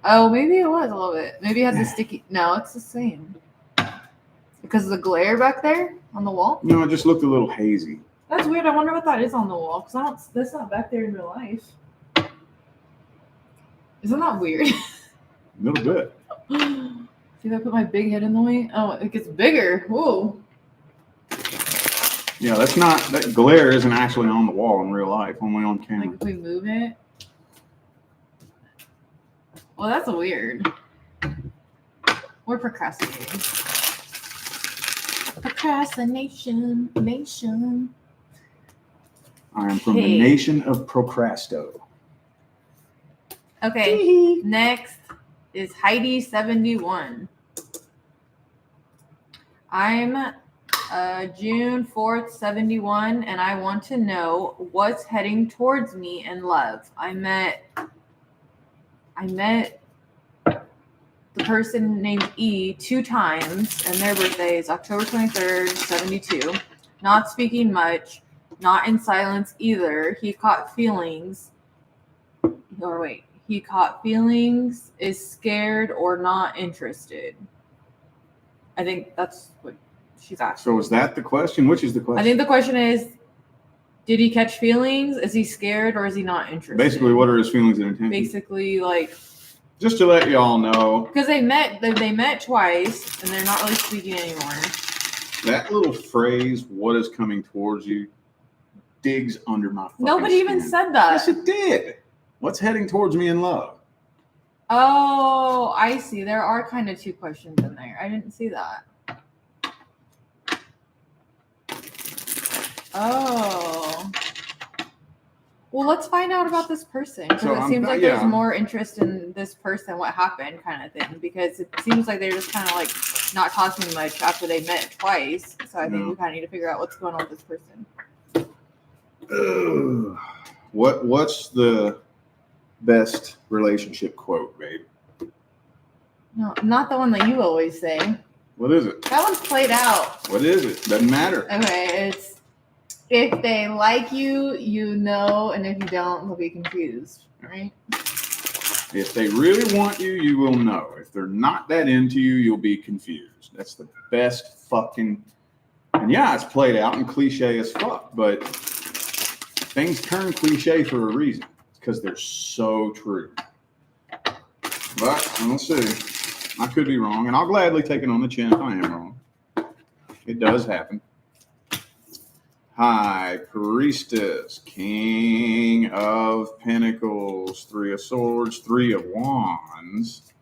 Oh, maybe it was a little bit. Maybe it had the sticky. No, it's the same. Because of the glare back there on the wall. No, it just looked a little hazy. That's weird. I wonder what that is on the wall. Because that's not back there in real life. Isn't that weird? A little bit. See if I put my big head in the way? Oh, it gets bigger. Whoa. Yeah, that glare isn't actually on the wall in real life, only on camera. Like if we move it. Well, that's weird. We're procrastinating. Procrastination. Nation. I am from the nation of Procrasto. Okay, next is Heidi71. I'm June 4th, 71, and I want to know what's heading towards me in love. I met the person named E 2 times, and their birthday is October 23rd, 72. Not speaking much, not in silence either. He caught feelings, is scared or not interested. I think that's what she's asking. So is that the question? Which is the question? I think the question is, did he catch feelings? Is he scared or is he not interested? Basically, what are his feelings and intentions? Basically, like, just to let y'all know, because they met twice and they're not really speaking anymore. that little phrase, "what is coming towards you," digs under my fucking Nobody even skin. said that. Yes, it did. What's heading towards me in love? Oh, I see. There are kind of 2 questions in there. I didn't see that. Oh. Well, let's find out about this person. Because it seems like there's more interest in this person, what happened kind of thing. Because it seems like they're just kind of like not talking much after they met twice. So I think we kind of need to figure out what's going on with this person. What's the best relationship quote, babe? No, not the one that you always say. What is it? That one's played out. What is it? Doesn't matter. Okay, it's if they like you, you know, and if you don't, they'll be confused, right? If they really want you, you will know. If they're not that into you, you'll be confused. That's the best fucking... And yeah, it's played out and cliche as fuck, but things turn cliche for a reason. Because they're so true. But we'll see. I could be wrong, and I'll gladly take it on the chin if I am wrong. It does happen. High Priestess, King of Pentacles, 3 of Swords, 3 of Wands.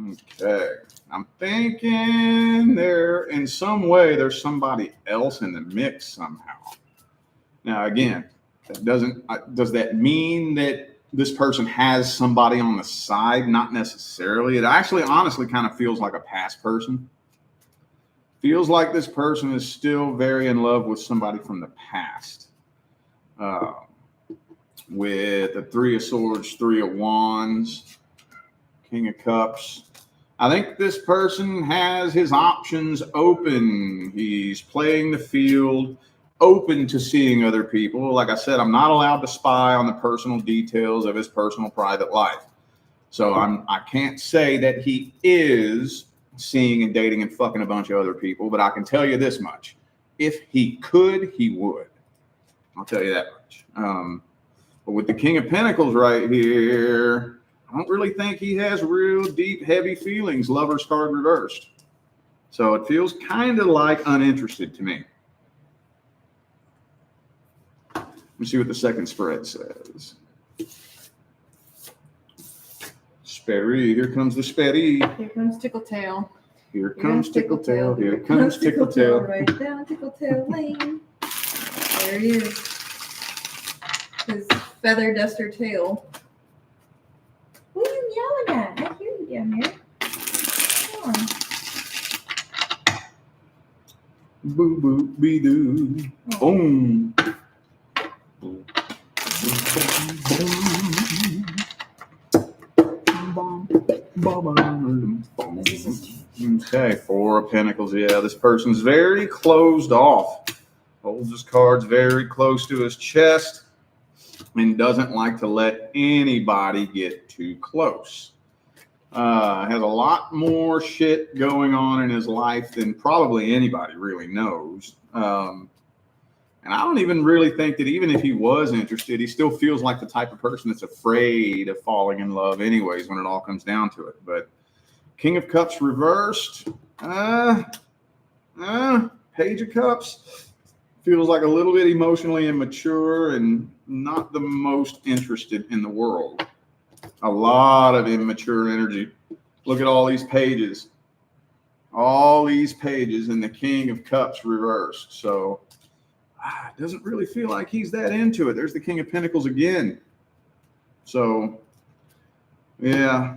Okay. I'm thinking in some way there's somebody else in the mix somehow. Now, again, does that mean that this person has somebody on the side? Not necessarily. It actually honestly kind of feels like a past person. Feels like this person is still very in love with somebody from the past. With the 3 of Swords, 3 of Wands, King of Cups. I think this person has his options open. He's playing the field, open to seeing other people. Like I said, I'm not allowed to spy on the personal details of his personal private life. So I can't say that he is seeing and dating and fucking a bunch of other people, but I can tell you this much. If he could, he would. I'll tell you that much. But with the King of Pentacles right here, I don't really think he has real deep, heavy feelings. Lover's card reversed. So it feels kind of like uninterested to me. Let me see what the second spread says. Sperry, here comes the Sperry. Here comes Tickletail. Here comes Tickletail. Here comes Tickletail. Right down Tickletail Lane. There he is. His feather duster tail. What are you yelling at? I hear you down there. Come on. Boo boo be doo. Boom. Okay, Four of Pentacles. Yeah, this person's very closed off. Holds his cards very close to his chest and doesn't like to let anybody get too close. Has a lot more shit going on in his life than probably anybody really knows. And I don't even really think that even if he was interested, he still feels like the type of person that's afraid of falling in love anyways when it all comes down to it. But King of Cups reversed. Page of Cups. Feels like a little bit emotionally immature and not the most interested in the world. A lot of immature energy. Look at all these pages. All these pages and the King of Cups reversed. So it doesn't really feel like he's that into it. There's the King of Pentacles again. So, yeah.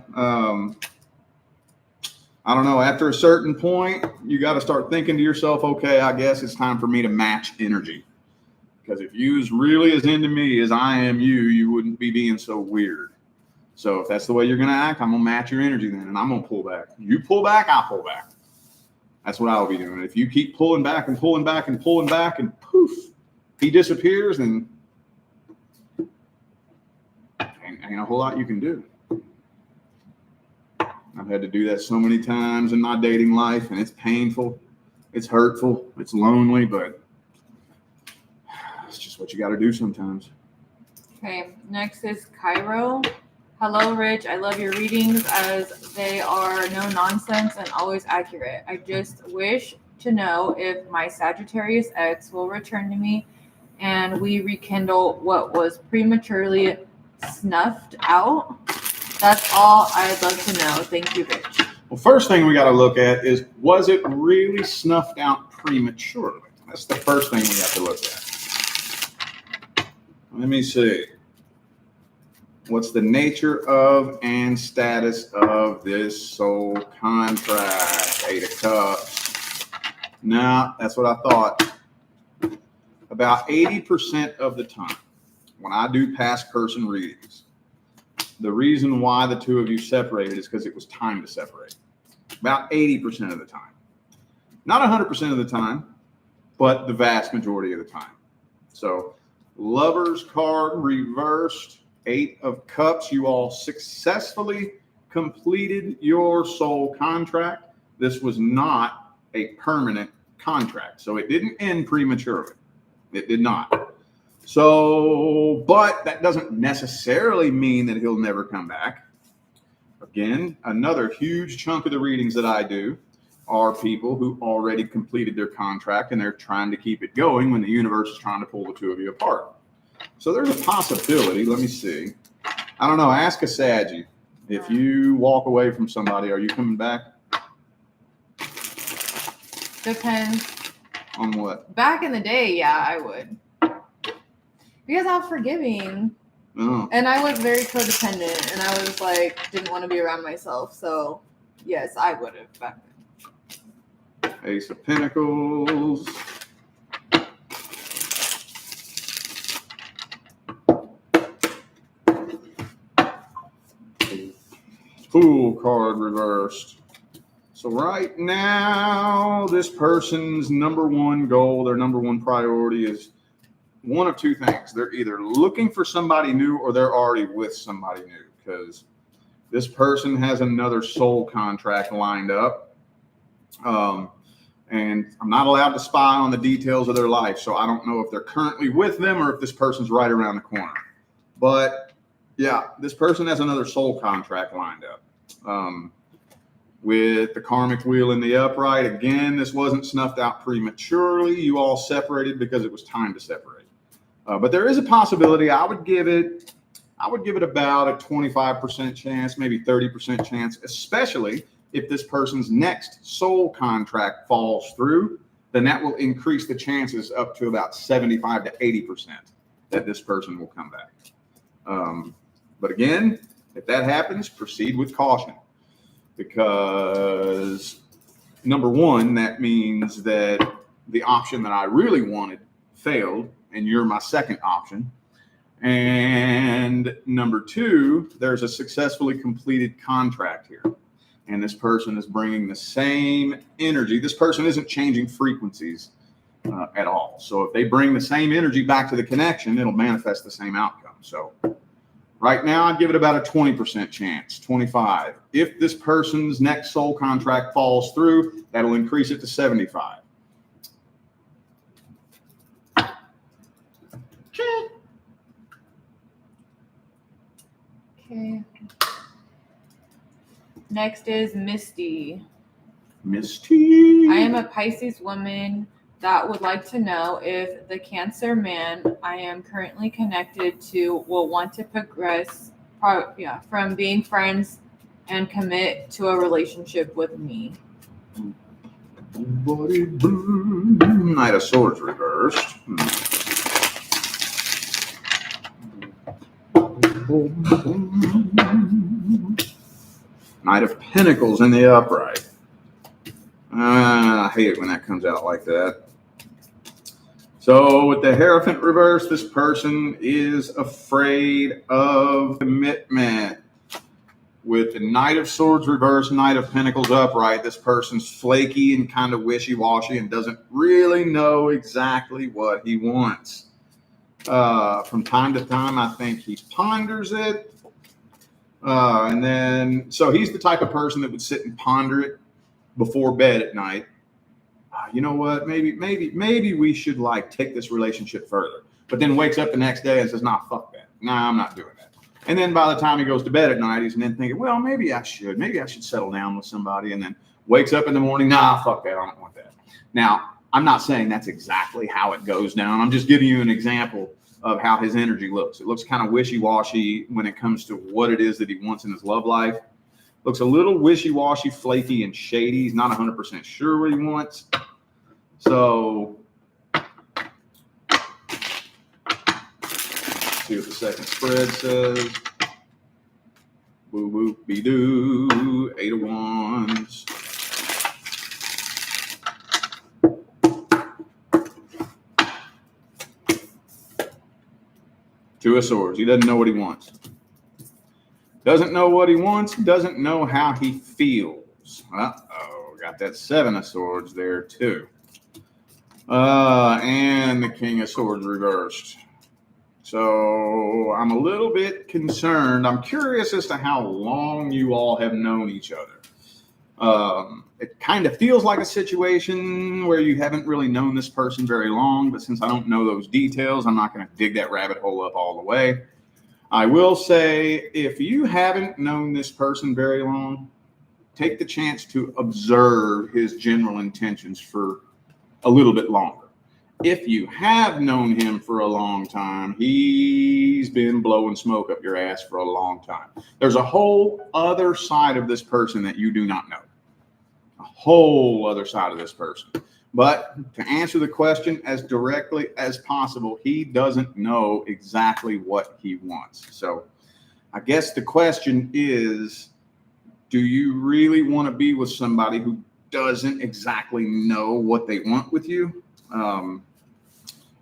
I don't know. After a certain point, you got to start thinking to yourself, okay, I guess it's time for me to match energy. Because if you was really as into me as I am you, you wouldn't be being so weird. So if that's the way you're going to act, I'm going to match your energy then, and I'm going to pull back. You pull back, I'll pull back. That's what I'll be doing. If you keep pulling back and pulling back and pulling back and poof, he disappears, then ain't a whole lot you can do. I've had to do that so many times in my dating life, and it's painful, it's hurtful, it's lonely, but it's just what you got to do sometimes. Okay, next is Cairo. Hello, Rich. I love your readings as they are no nonsense and always accurate. I just wish to know if my Sagittarius ex will return to me and we rekindle what was prematurely snuffed out. That's all I'd love to know. Thank you, Rich. Well, first thing we got to look at is, was it really snuffed out prematurely? That's the first thing we have to look at. Let me see. What's the nature of and status of this soul contract? Eight of Cups. No, that's what I thought. About 80% of the time, when I do past person readings, the reason why the two of you separated is because it was time to separate. About 80% of the time. Not 100% of the time, but the vast majority of the time. So, Lover's card reversed. Eight of Cups. You all successfully completed your soul contract. This was not a permanent contract, so it didn't end prematurely. It did not. So, but that doesn't necessarily mean that he'll never come back. Again, another huge chunk of the readings that I do are people who already completed their contract and they're trying to keep it going when the universe is trying to pull the two of you apart. So there's a possibility. Let me see. I don't know. Ask a Saggy. If you walk away from somebody, are you coming back? Depends. On what? Back in the day, yeah, I would. Because I'm forgiving. Oh. And I was very codependent. And I was like, didn't want to be around myself. So, yes, I would have back then. Ace of Pentacles. Fool card reversed. So right now, this person's number one goal, their number one priority is one of two things. They're either looking for somebody new or they're already with somebody new, because this person has another soul contract lined up. And I'm not allowed to spy on the details of their life, so I don't know if they're currently with them or if this person's right around the corner. But yeah, this person has another soul contract lined up. with the karmic wheel in the upright. Again, this wasn't snuffed out prematurely. You all separated because it was time to separate. But there is a possibility. I would give it about a 25% chance, maybe 30% chance, especially if this person's next soul contract falls through, then that will increase the chances up to about 75 to 80% that this person will come back. But again, if that happens, proceed with caution, because number one, that means that the option that I really wanted failed, and you're my second option. And number two, there's a successfully completed contract here. And this person is bringing the same energy. This person isn't changing frequencies at all. So if they bring the same energy back to the connection, it'll manifest the same outcome. So right now, I'd give it about a 20% chance, 25. If this person's next soul contract falls through, that'll increase it to 75. Okay. Next is Misty. Misty. I am a Pisces woman that would like to know if the Cancer man I am currently connected to will want to progress from being friends and commit to a relationship with me. Knight of Swords reversed. Knight of Pentacles in the upright. I hate it when that comes out like that. So with the Hierophant reverse, this person is afraid of commitment. With the Knight of Swords reverse, Knight of Pentacles upright, this person's flaky and kind of wishy-washy and doesn't really know exactly what he wants. From time to time, I think he ponders it. And then, so he's the type of person that would sit and ponder it before bed at night. You know what? Maybe we should like take this relationship further. But then wakes up the next day and says, "Nah, fuck that. Nah, I'm not doing that." And then by the time he goes to bed at night, he's then thinking, "Well, maybe I should settle down with somebody." And then wakes up in the morning, "Nah, fuck that. I don't want that." Now, I'm not saying that's exactly how it goes down. I'm just giving you an example of how his energy looks. It looks kind of wishy-washy when it comes to what it is that he wants in his love life. Looks a little wishy-washy, flaky, and shady. He's not 100% sure what he wants. So, see what the second spread says. Boo boop be doo. 8 of Wands. Two of Swords. He doesn't know what he wants. Doesn't know what he wants. Doesn't know how he feels. Uh-oh. Got that 7 of Swords there too. And the King of Swords reversed. So I'm a little bit concerned. I'm curious as to how long you all have known each other. It kind of feels like a situation where you haven't really known this person very long, but since I don't know those details, I'm not going to dig that rabbit hole up all the way. I will say, if you haven't known this person very long, take the chance to observe his general intentions for a little bit longer. If you have known him for a long time, he's been blowing smoke up your ass for a long time. There's a whole other side of this person that you do not know. A whole other side of this person. But to answer the question as directly as possible, he doesn't know exactly what he wants. So I guess the question is, do you really want to be with somebody who doesn't exactly know what they want with you?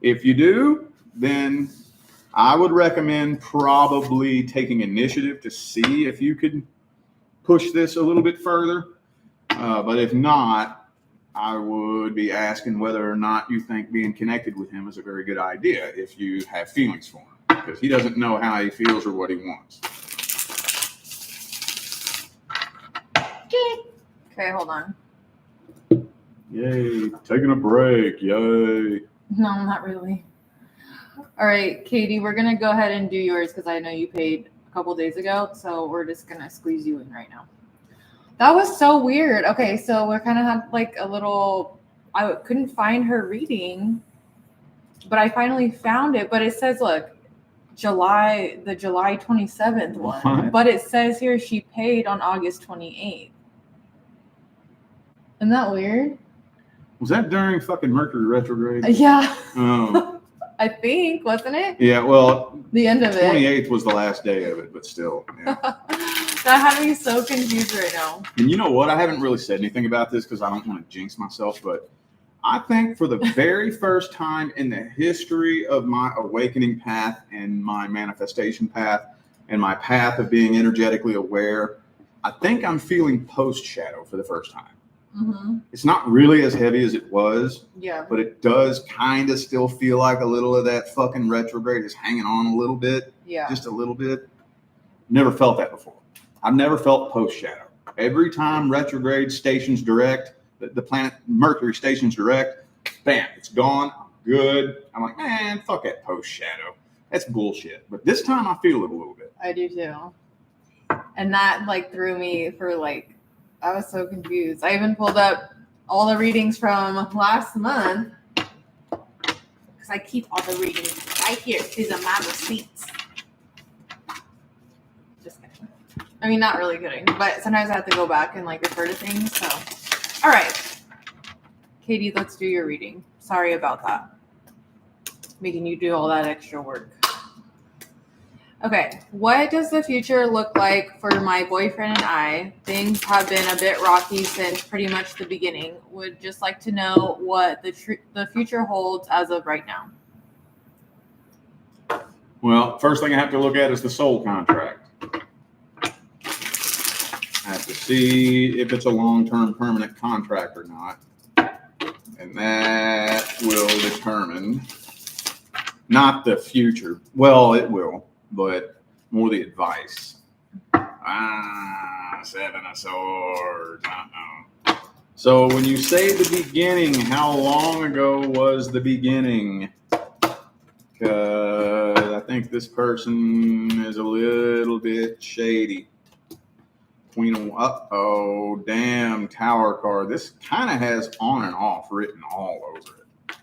If you do, then I would recommend probably taking initiative to see if you could push this a little bit further. But if not, I would be asking whether or not you think being connected with him is a very good idea if you have feelings for him, because he doesn't know how he feels or what he wants. Okay, hold on. Yay, taking a break, yay. No, not really. All right, Katie, we're going to go ahead and do yours because I know you paid a couple days ago, so we're just going to squeeze you in right now. That was so weird. Okay, so we kind of had like a little. I couldn't find her reading, but I finally found it. But it says, look, the July 27th one. What? But it says here she paid on August 28th. Isn't that weird? Was that during fucking Mercury retrograde? Yeah. Oh. I think, wasn't it? Yeah, well, The end of it. 28th was the last day of it, but still. Yeah. That had me so confused right now. And you know what? I haven't really said anything about this because I don't want to jinx myself, but I think for the very first time in the history of my awakening path and my manifestation path and my path of being energetically aware, I think I'm feeling post-shadow for the first time. Mm-hmm. It's not really as heavy as it was, Yeah. but it does kind of still feel like a little of that fucking retrograde is hanging on a little bit, Yeah. just a little bit. Never felt that before. I've never felt post-shadow. Every time retrograde stations direct, the planet Mercury stations direct, bam, it's gone. I'm good. I'm like, man, fuck that post-shadow. That's bullshit. But this time I feel it a little bit. I do too. And that like threw me for like, I was so confused. I even pulled up all the readings from last month because I keep all the readings right here. These are my receipts. Just kidding. I mean, not really kidding, but sometimes I have to go back and like refer to things. So, all right, Katie, let's do your reading. Sorry about that. Making you do all that extra work. Okay, what does the future look like for my boyfriend and I? Things have been a bit rocky since pretty much the beginning. Would just like to know what the future holds as of right now. Well, first thing I have to look at is the soul contract. I have to see if it's a long-term permanent contract or not. And that will determine not the future. Well, it will, but more the advice. Seven of Swords. So when you say the beginning, how long ago was the beginning? Because I think this person is a little bit shady. Queen of, uh-oh, damn, Tower card. This kind of has on and off written all over it.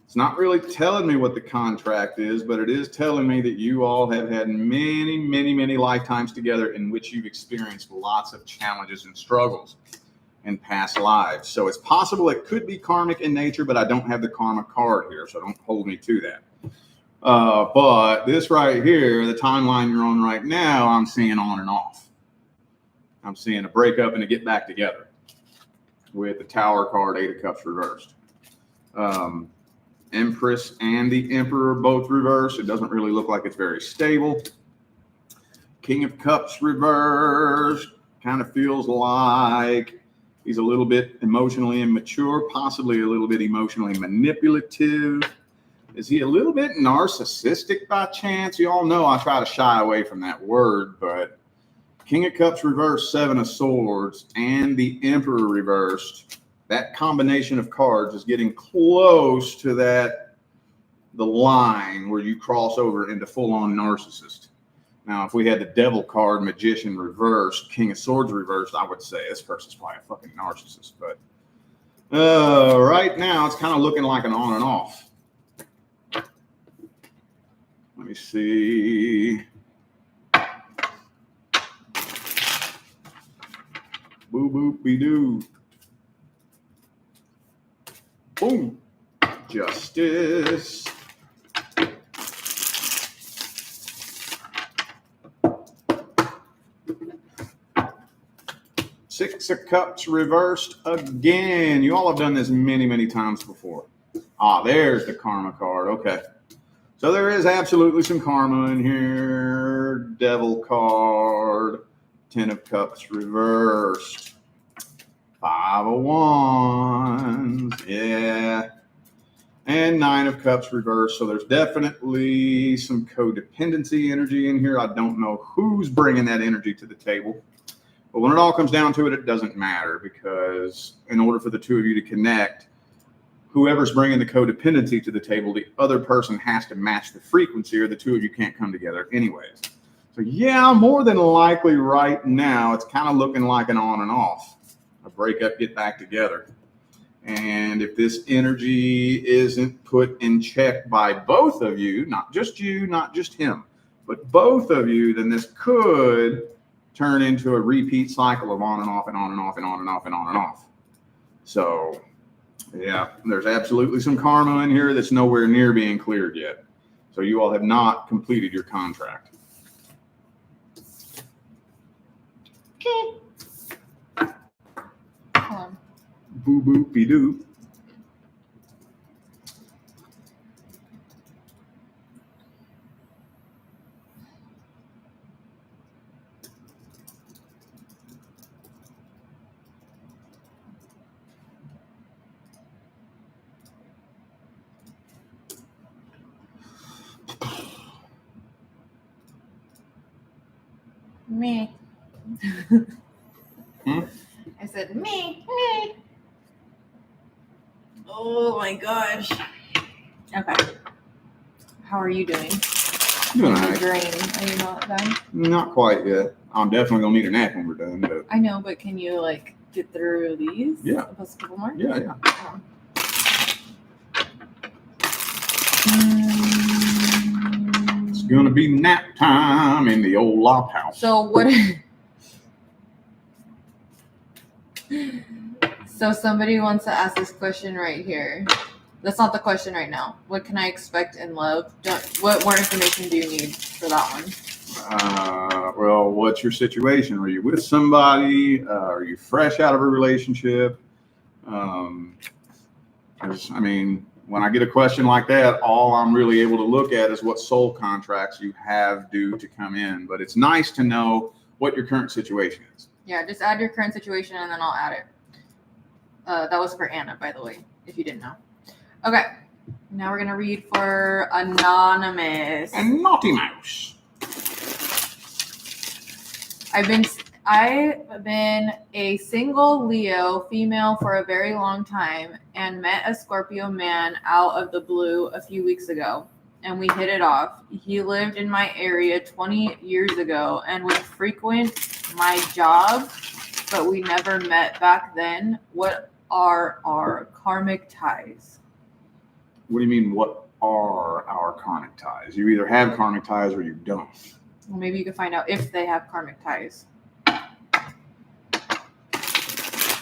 It's not really telling me what the contract is, but it is telling me that you all have had many, many, many lifetimes together in which you've experienced lots of challenges and struggles in past lives. So it's possible it could be karmic in nature, but I don't have the karma card here, so don't hold me to that. But this right here, the timeline you're on right now, I'm seeing on and off. I'm seeing a breakup and a get back together with the Tower card, Eight of Cups reversed. Empress and the Emperor both reversed. It doesn't really look like it's very stable. King of Cups reversed. Kind of feels like he's a little bit emotionally immature, possibly a little bit emotionally manipulative. Is he a little bit narcissistic by chance? You all know I try to shy away from that word, but King of Cups reversed, Seven of Swords, and the Emperor reversed. That combination of cards is getting close to the line where you cross over into full-on narcissist. Now, if we had the Devil card, Magician reversed, King of Swords reversed, I would say this person's probably a fucking narcissist. But right now, it's kind of looking like an on and off. Let me see. Boo boop be doo. Boom. Justice. Six of Cups reversed again. You all have done this many, many times before. There's the karma card. Okay. So there is absolutely some karma in here. Devil card. Ten of Cups reversed. Five of Wands. Yeah. And Nine of Cups reversed. So there's definitely some codependency energy in here. I don't know who's bringing that energy to the table. But when it all comes down to it, it doesn't matter, because in order for the two of you to connect, whoever's bringing the codependency to the table, the other person has to match the frequency, or the two of you can't come together anyways. So yeah, more than likely right now, it's kind of looking like an on and off, a breakup, get back together. And if this energy isn't put in check by both of you, not just you, not just him, but both of you, then this could turn into a repeat cycle of on and off and on and off and on and off and on and off. So yeah, there's absolutely some karma in here that's nowhere near being cleared yet. So you all have not completed your contract. Okay. Hold on. Boo boop be doo. Me. Hmm? I said me. Oh my gosh. Okay. How are you doing? Doing all Are you right. drained? Are you not done? Not quite yet. I'm definitely gonna need a nap when we're done. But I know, but can you like get through these? Yeah. Plus a couple more? yeah. Oh. It's gonna be nap time in the old lop house. So what? So somebody wants to ask this question right here. That's not the question right now. What can I expect in love? What more information do you need for that one? Well, what's your situation? Are you with somebody? Are you fresh out of a relationship? 'Cause, I mean, when I get a question like that, all I'm really able to look at is what soul contracts you have due to come in. But it's nice to know what your current situation is. Yeah, just add your current situation and then I'll add it. That was for Anna, by the way, if you didn't know. Okay, now we're gonna read for Anonymous. And Naughty Mouse. I've been a single Leo female for a very long time and met a Scorpio man out of the blue a few weeks ago, and we hit it off. He lived in my area 20 years ago and would frequent my job, but we never met back then. What are our karmic ties? What do you mean, what are our karmic ties? You either have karmic ties or you don't. Well, maybe you can find out if they have karmic ties.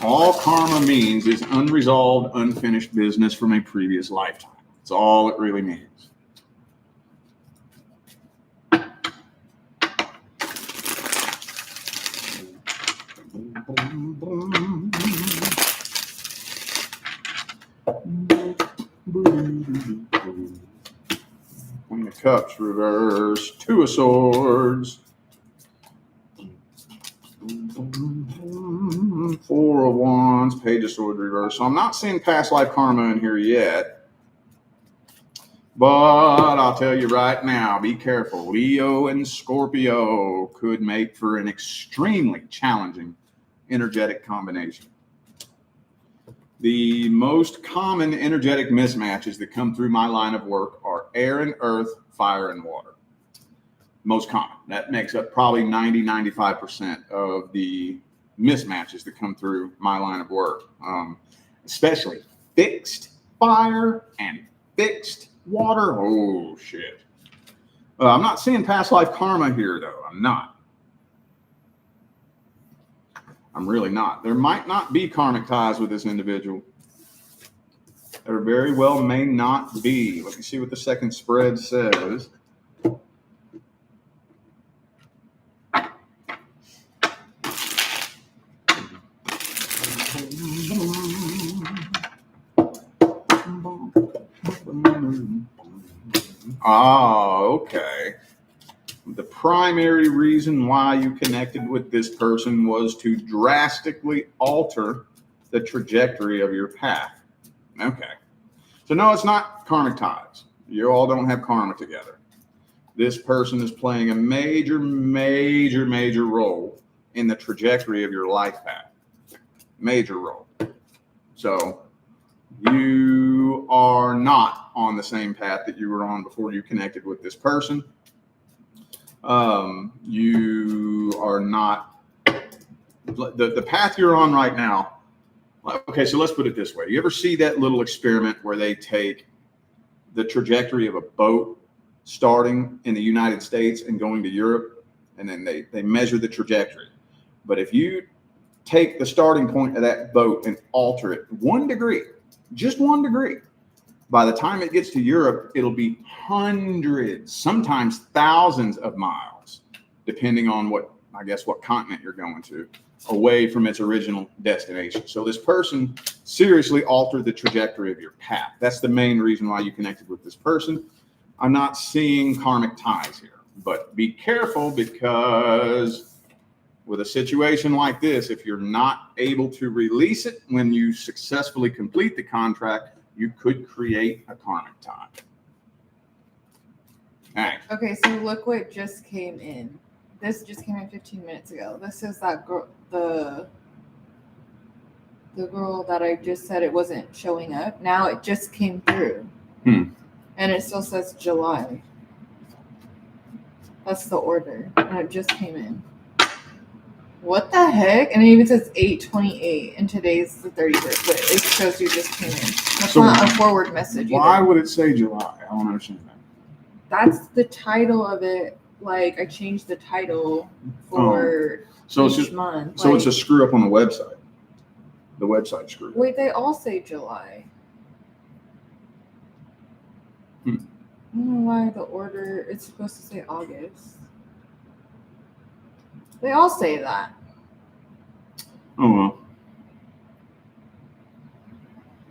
All karma means is unresolved, unfinished business from a previous lifetime. That's all it really means. Queen of Cups reverse, Two of Swords, Four of Wands, Page of Swords reverse. So I'm not seeing past life karma in here yet, but I'll tell you right now, be careful. Leo and Scorpio could make for an extremely challenging energetic combination. The most common energetic mismatches that come through my line of work are air and earth, fire and water. Most common. That makes up probably 90-95% of the mismatches that come through my line of work, especially fixed fire and fixed water. Oh, shit. I'm not seeing past life karma here, though. I'm not. I'm really not. There might not be karmic ties with this individual. There very well may not be. Let me see what the second spread says. Okay. The primary reason why you connected with this person was to drastically alter the trajectory of your path. Okay. So no, it's not karmic ties. You all don't have karma together. This person is playing a major role in the trajectory of your life path. Major role. So you are not on the same path that you were on before you connected with this person. You are not the path you're on right now. Okay, so let's put it this way. You ever see that little experiment where they take the trajectory of a boat starting in the United States and going to Europe, and then they measure the trajectory? But if you take the starting point of that boat and alter it 1 degree, just 1 degree, by the time it gets to Europe, it'll be hundreds, sometimes thousands of miles, depending on what continent you're going to, away from its original destination. So this person seriously altered the trajectory of your path. That's the main reason why you connected with this person. I'm not seeing karmic ties here, but be careful, because with a situation like this, if you're not able to release it when you successfully complete the contract, you could create a karmic tie. All right. Okay, so look what just came in. This just came in 15 minutes ago. This is that girl, the girl that I just said it wasn't showing up. Now it just came through. And it still says July. That's the order. And it just came in. What the heck? And it even says 8/28, and today's the 31st, but it shows you just came in. That's So not a forward message why either. would it say July? I don't understand that. That's the title of it. Like, I changed the title for So it's each just month. so it's a screw up on the website. The website screw up. Wait, they all say July. I don't know why the order, it's supposed to say August. They all say that. Oh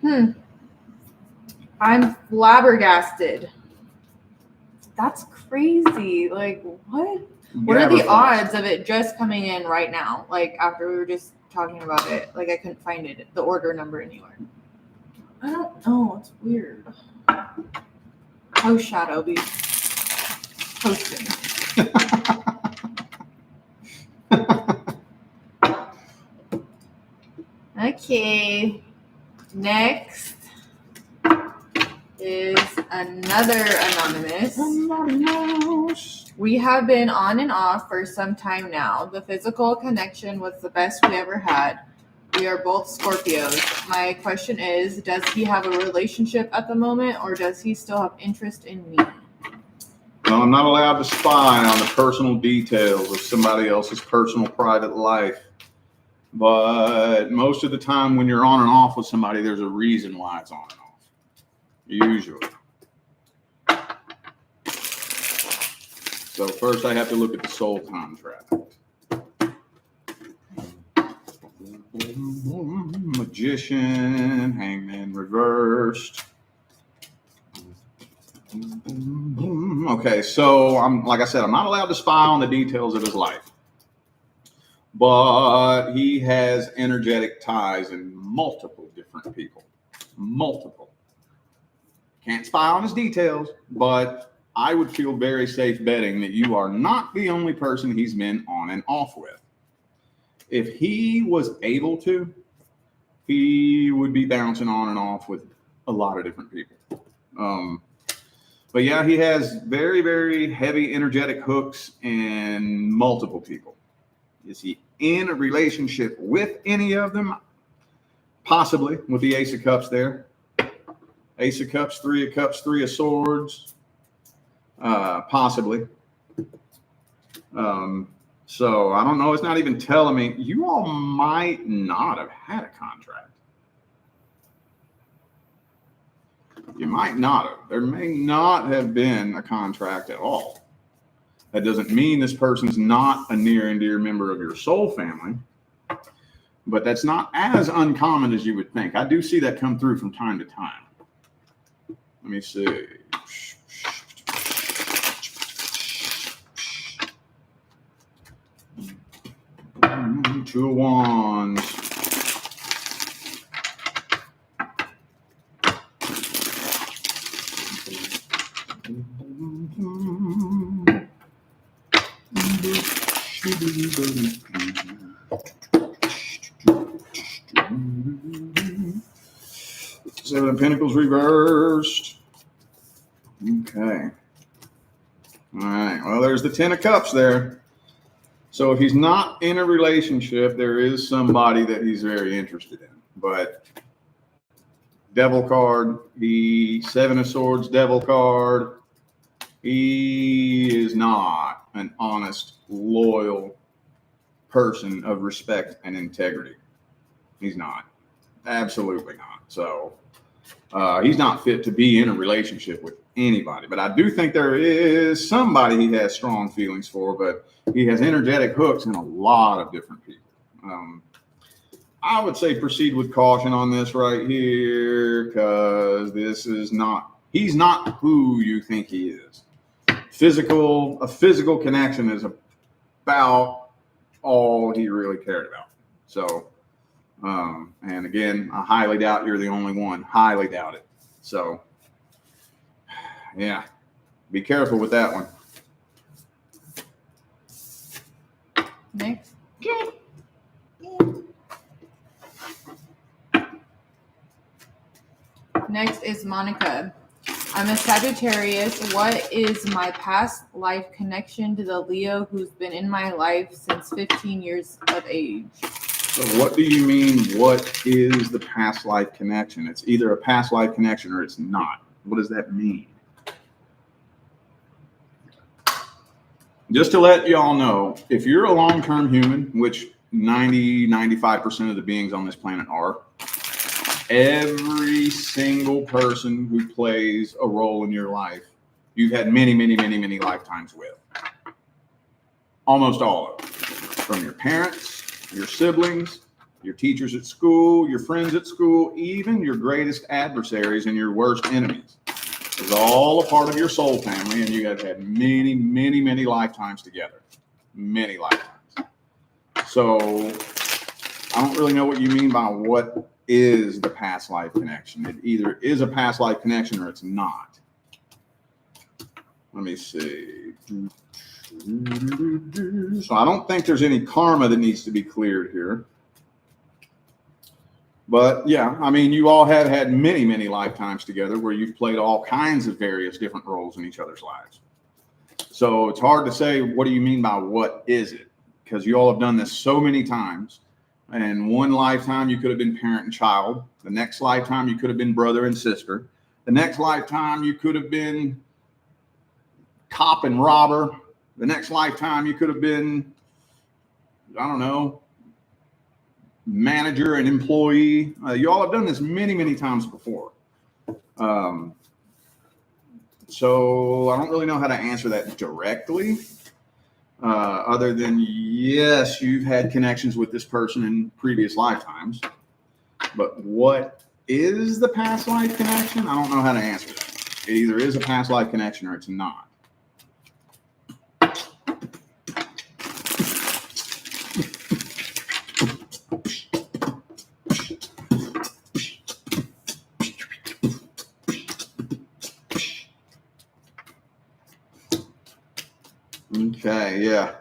well. I'm flabbergasted. That's crazy. Like, what? What are the odds of it just coming in right now? Like, after we were just talking about it, like, I couldn't find it, the order number anywhere. I don't know. It's weird. Oh, Shadow be posting. Okay. Next is another anonymous. We have been on and off for some time now. The physical connection was the best we ever had. We are both Scorpios. My question is, does he have a relationship at the moment, or does he still have interest in me? Well, I'm not allowed to spy on the personal details of somebody else's personal private life. But most of the time when you're on and off with somebody, there's a reason why it's on and off. Usually. So first I have to look at the soul contract. Magician, Hangman reversed. Okay, so like I said, I'm not allowed to spy on the details of his life. But he has energetic ties in multiple different people. Multiple. Can't spy on his details, but I would feel very safe betting that you are not the only person he's been on and off with. If he was able to, he would be bouncing on and off with a lot of different people. But yeah, he has very, very heavy energetic hooks in multiple people. Is he in a relationship with any of them? Possibly, with the Ace of Cups there. Ace of Cups, Three of Cups, Three of Swords. Possibly. So I don't know. It's not even telling me. You all might not have had a contract. You might not have. There may not have been a contract at all. That doesn't mean this person's not a near and dear member of your soul family, but that's not as uncommon as you would think. I do see that come through from time to time. Let me see. Two of Wands. Seven of Pentacles reversed. Okay. All right. Well, there's the 10 of cups there. So if he's not in a relationship, there is somebody that he's very interested in. But devil card, the 7 of swords, devil card, he is not an honest, loyal person of respect and integrity. He's not. Absolutely not. So he's not fit to be in a relationship with anybody. But I do think there is somebody he has strong feelings for, but he has energetic hooks in a lot of different people. I would say proceed with caution on this right here, because this is not, he's not who you think he is. A physical connection is about all he really cared about. So, and again, I highly doubt you're the only one. Highly doubt it. So, yeah, be careful with that one. Next. Next is Monica. I'm a Sagittarius. What is my past life connection to the Leo who's been in my life since 15 years of age? So what do you mean, what is the past life connection? It's either a past life connection or it's not. What does that mean? Just to let y'all know, if you're a long-term human, which 95% of the beings on this planet are, every single person who plays a role in your life, you've had many lifetimes with. Almost all of them. From your parents, your siblings, your teachers at school, your friends at school, even your greatest adversaries and your worst enemies. It's all a part of your soul family, and you have had many lifetimes together. Many lifetimes. So I don't really know what you mean by what is the past life connection. It either is a past life connection or it's not. Let me see. So I don't think there's any karma that needs to be cleared here. But yeah, I mean, you all have had many lifetimes together where you've played all kinds of various different roles in each other's lives. So it's hard to say, what do you mean by what is it? Because you all have done this so many times. And one lifetime, you could have been parent and child. The next lifetime, you could have been brother and sister. The next lifetime, you could have been cop and robber. The next lifetime, you could have been, I don't know, manager and employee. You all have done this many times before. So I don't really know how to answer that directly. Other than, yes, you've had connections with this person in previous lifetimes. But what is the past life connection? I don't know how to answer that. It either is a past life connection or it's not. Okay, yeah.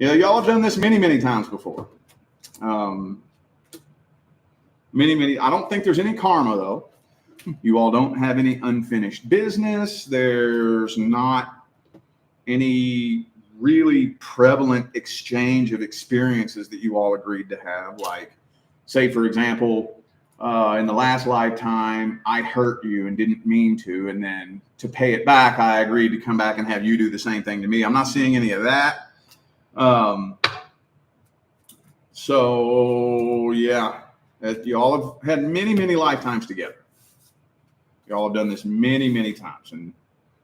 Yeah, y'all have done this many times before. Many. I don't think there's any karma, though. You all don't have any unfinished business. There's not any really prevalent exchange of experiences that you all agreed to have. Like, say, for example, in the last lifetime, I hurt you and didn't mean to, and then to pay it back, I agreed to come back and have you do the same thing to me. I'm not seeing any of that. So yeah, you all have had many lifetimes together. You all have done this many times, and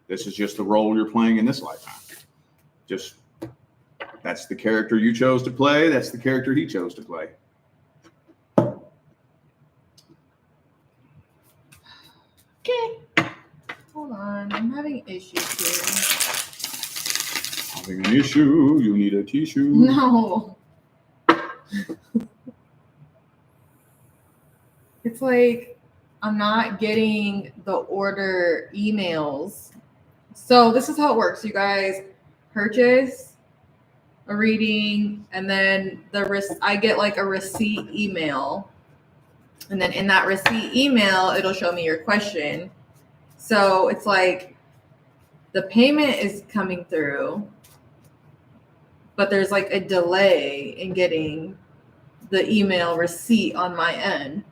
this is just the role you're playing in this lifetime. Just, that's the character you chose to play. That's the character he chose to play. Okay. Hold on. I'm having issues here. Having an issue, you need a tissue. No. It's like I'm not getting the order emails. So this is how it works. You guys purchase a reading, and then I get like a receipt email. And then in that receipt email, it'll show me your question. So it's like the payment is coming through, but there's like a delay in getting the email receipt on my end.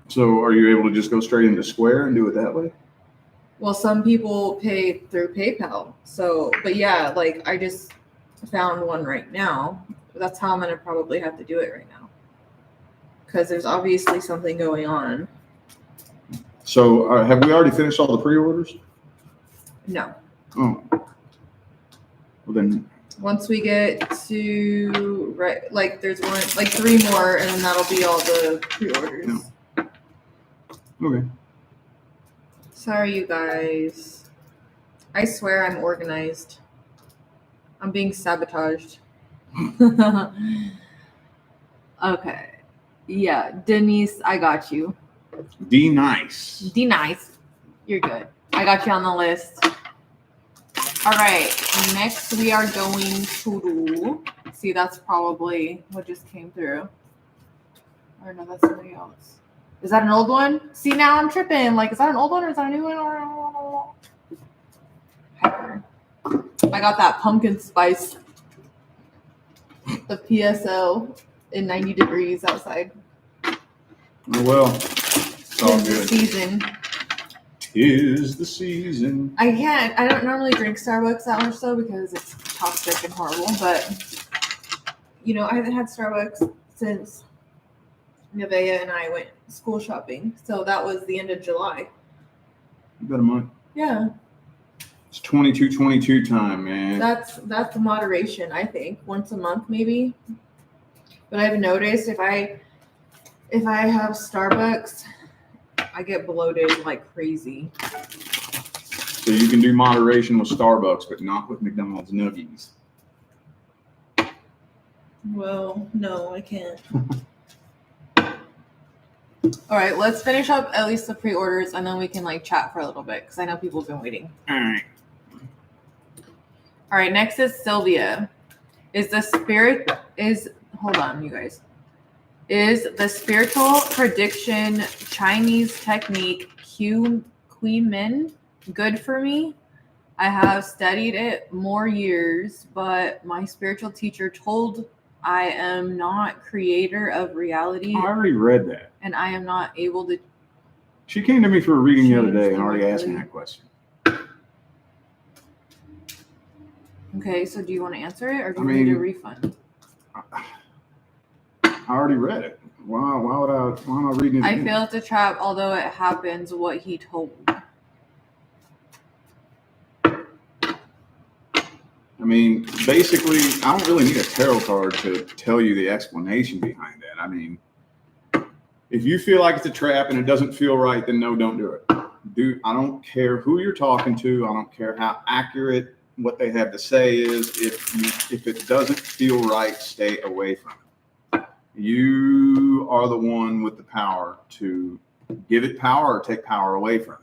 So are you able to just go straight into Square and do it that way? Well, some people pay through PayPal. So, but yeah, like I just found one right now. That's how I'm going to probably have to do it right now. Because there's obviously something going on. So have we already finished all the pre-orders? No. Oh. Well, then. Once we get to, right, like there's one, like 3 more, and then that'll be all the pre-orders. No. Okay. Sorry, you guys. I swear I'm organized. I'm being sabotaged. Okay. Yeah, Denise, I got you. D nice. D nice. You're good. I got you on the list. All right. Next, we are going to do. See, that's probably what just came through. Or no, that's somebody else. Is that an old one? See, now I'm tripping. Like, is that an old one or is that a new one? Pepper. I got that pumpkin spice. The PSO in 90 degrees outside. Oh, well. It's all Tis the good. season. 'Tis the season. I don't normally drink Starbucks that much though because it's toxic and horrible, but you know, I haven't had Starbucks since Nevaeh and I went school shopping. So that was the end of July. About a month. Yeah. It's 22 time, man. That's the moderation, I think. Once a month maybe. But I've noticed if I have Starbucks, I get bloated like crazy. So you can do moderation with Starbucks, but not with McDonald's nuggies. Well, no, I can't. All right, let's finish up at least the pre-orders, and then we can like chat for a little bit because I know people have been waiting. All right. All right, next is Sylvia. Hold on, you guys. Is the spiritual prediction Chinese technique Queen Min good for me? I have studied it more years, but my spiritual teacher told I am not creator of reality. I already read that. And I am not able to. She came to me for a reading the other day and already asked me that question. Okay, so do you want to answer it or do you need a refund? I already read it. Why am I reading it again? I feel it's a trap, although it happens what he told. I mean, basically, I don't really need a tarot card to tell you the explanation behind that. I mean, if you feel like it's a trap and it doesn't feel right, then no, don't do it. I don't care who you're talking to. I don't care how accurate what they have to say is. If it doesn't feel right, stay away from it. You are the one with the power to give it power or take power away from it.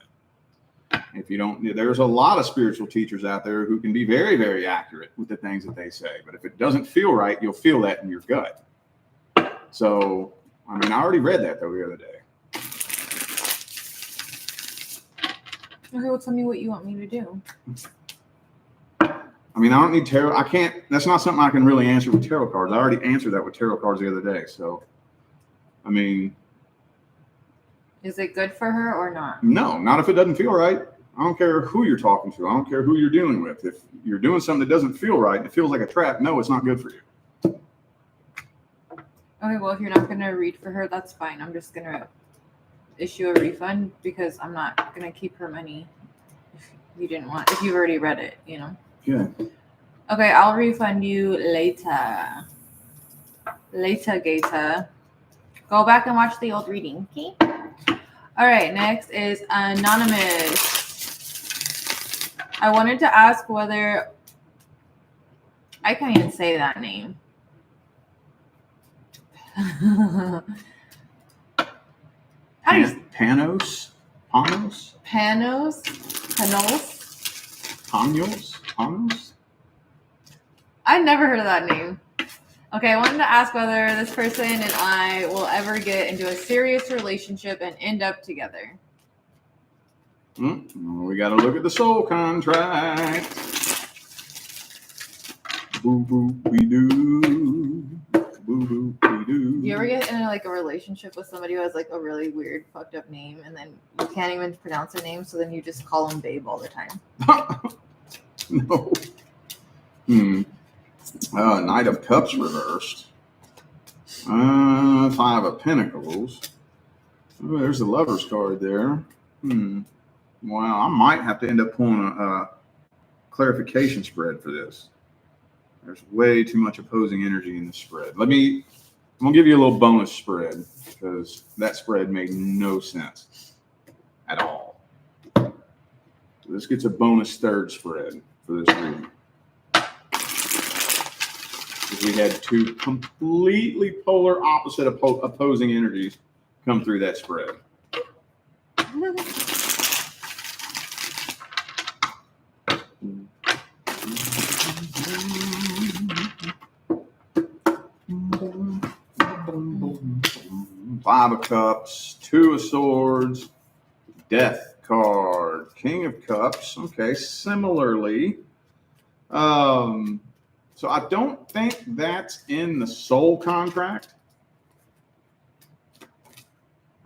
If you don't, there's a lot of spiritual teachers out there who can be very, very accurate with the things that they say. But if it doesn't feel right, you'll feel that in your gut. So, I mean, I already read that though the other day. Okay, well, tell me what you want me to do. I mean, I don't need tarot. I can't. That's not something I can really answer with tarot cards. I already answered that with tarot cards the other day. So, I mean, is it good for her or not? No, not if it doesn't feel right. I don't care who you're talking to. I don't care who you're dealing with. If you're doing something that doesn't feel right and it feels like a trap, no, it's not good for you. Okay, well, if you're not going to read for her, that's fine. I'm just going to issue a refund because I'm not going to keep her money if you've already read it, you know? Yeah. Okay, I'll refund you later. Later, Gator. Go back and watch the old reading, okay? All right, next is Anonymous. I wanted to ask whether I can't even say that name. How do you Panos? Panos? Panos? Panos? I've never heard of that name. Okay, I wanted to ask whether this person and I will ever get into a serious relationship and end up together. We got to look at the soul contract. Boo boo we do. Boo boo we do. You ever get in like a relationship with somebody who has like a really weird, fucked up name, and then you can't even pronounce their name, so then you just call them babe all the time? No. Knight of Cups reversed. Five of Pentacles. Oh, there's the Lover's card there. Well, I might have to end up pulling a clarification spread for this. There's way too much opposing energy in the spread. I'm gonna give you a little bonus spread because that spread made no sense at all. So this gets a bonus third spread for this reading. Because we had two completely polar opposite opposing energies come through that spread. Five of Cups, Two of Swords, Death card, King of Cups. Okay, similarly. So I don't think that's in the soul contract.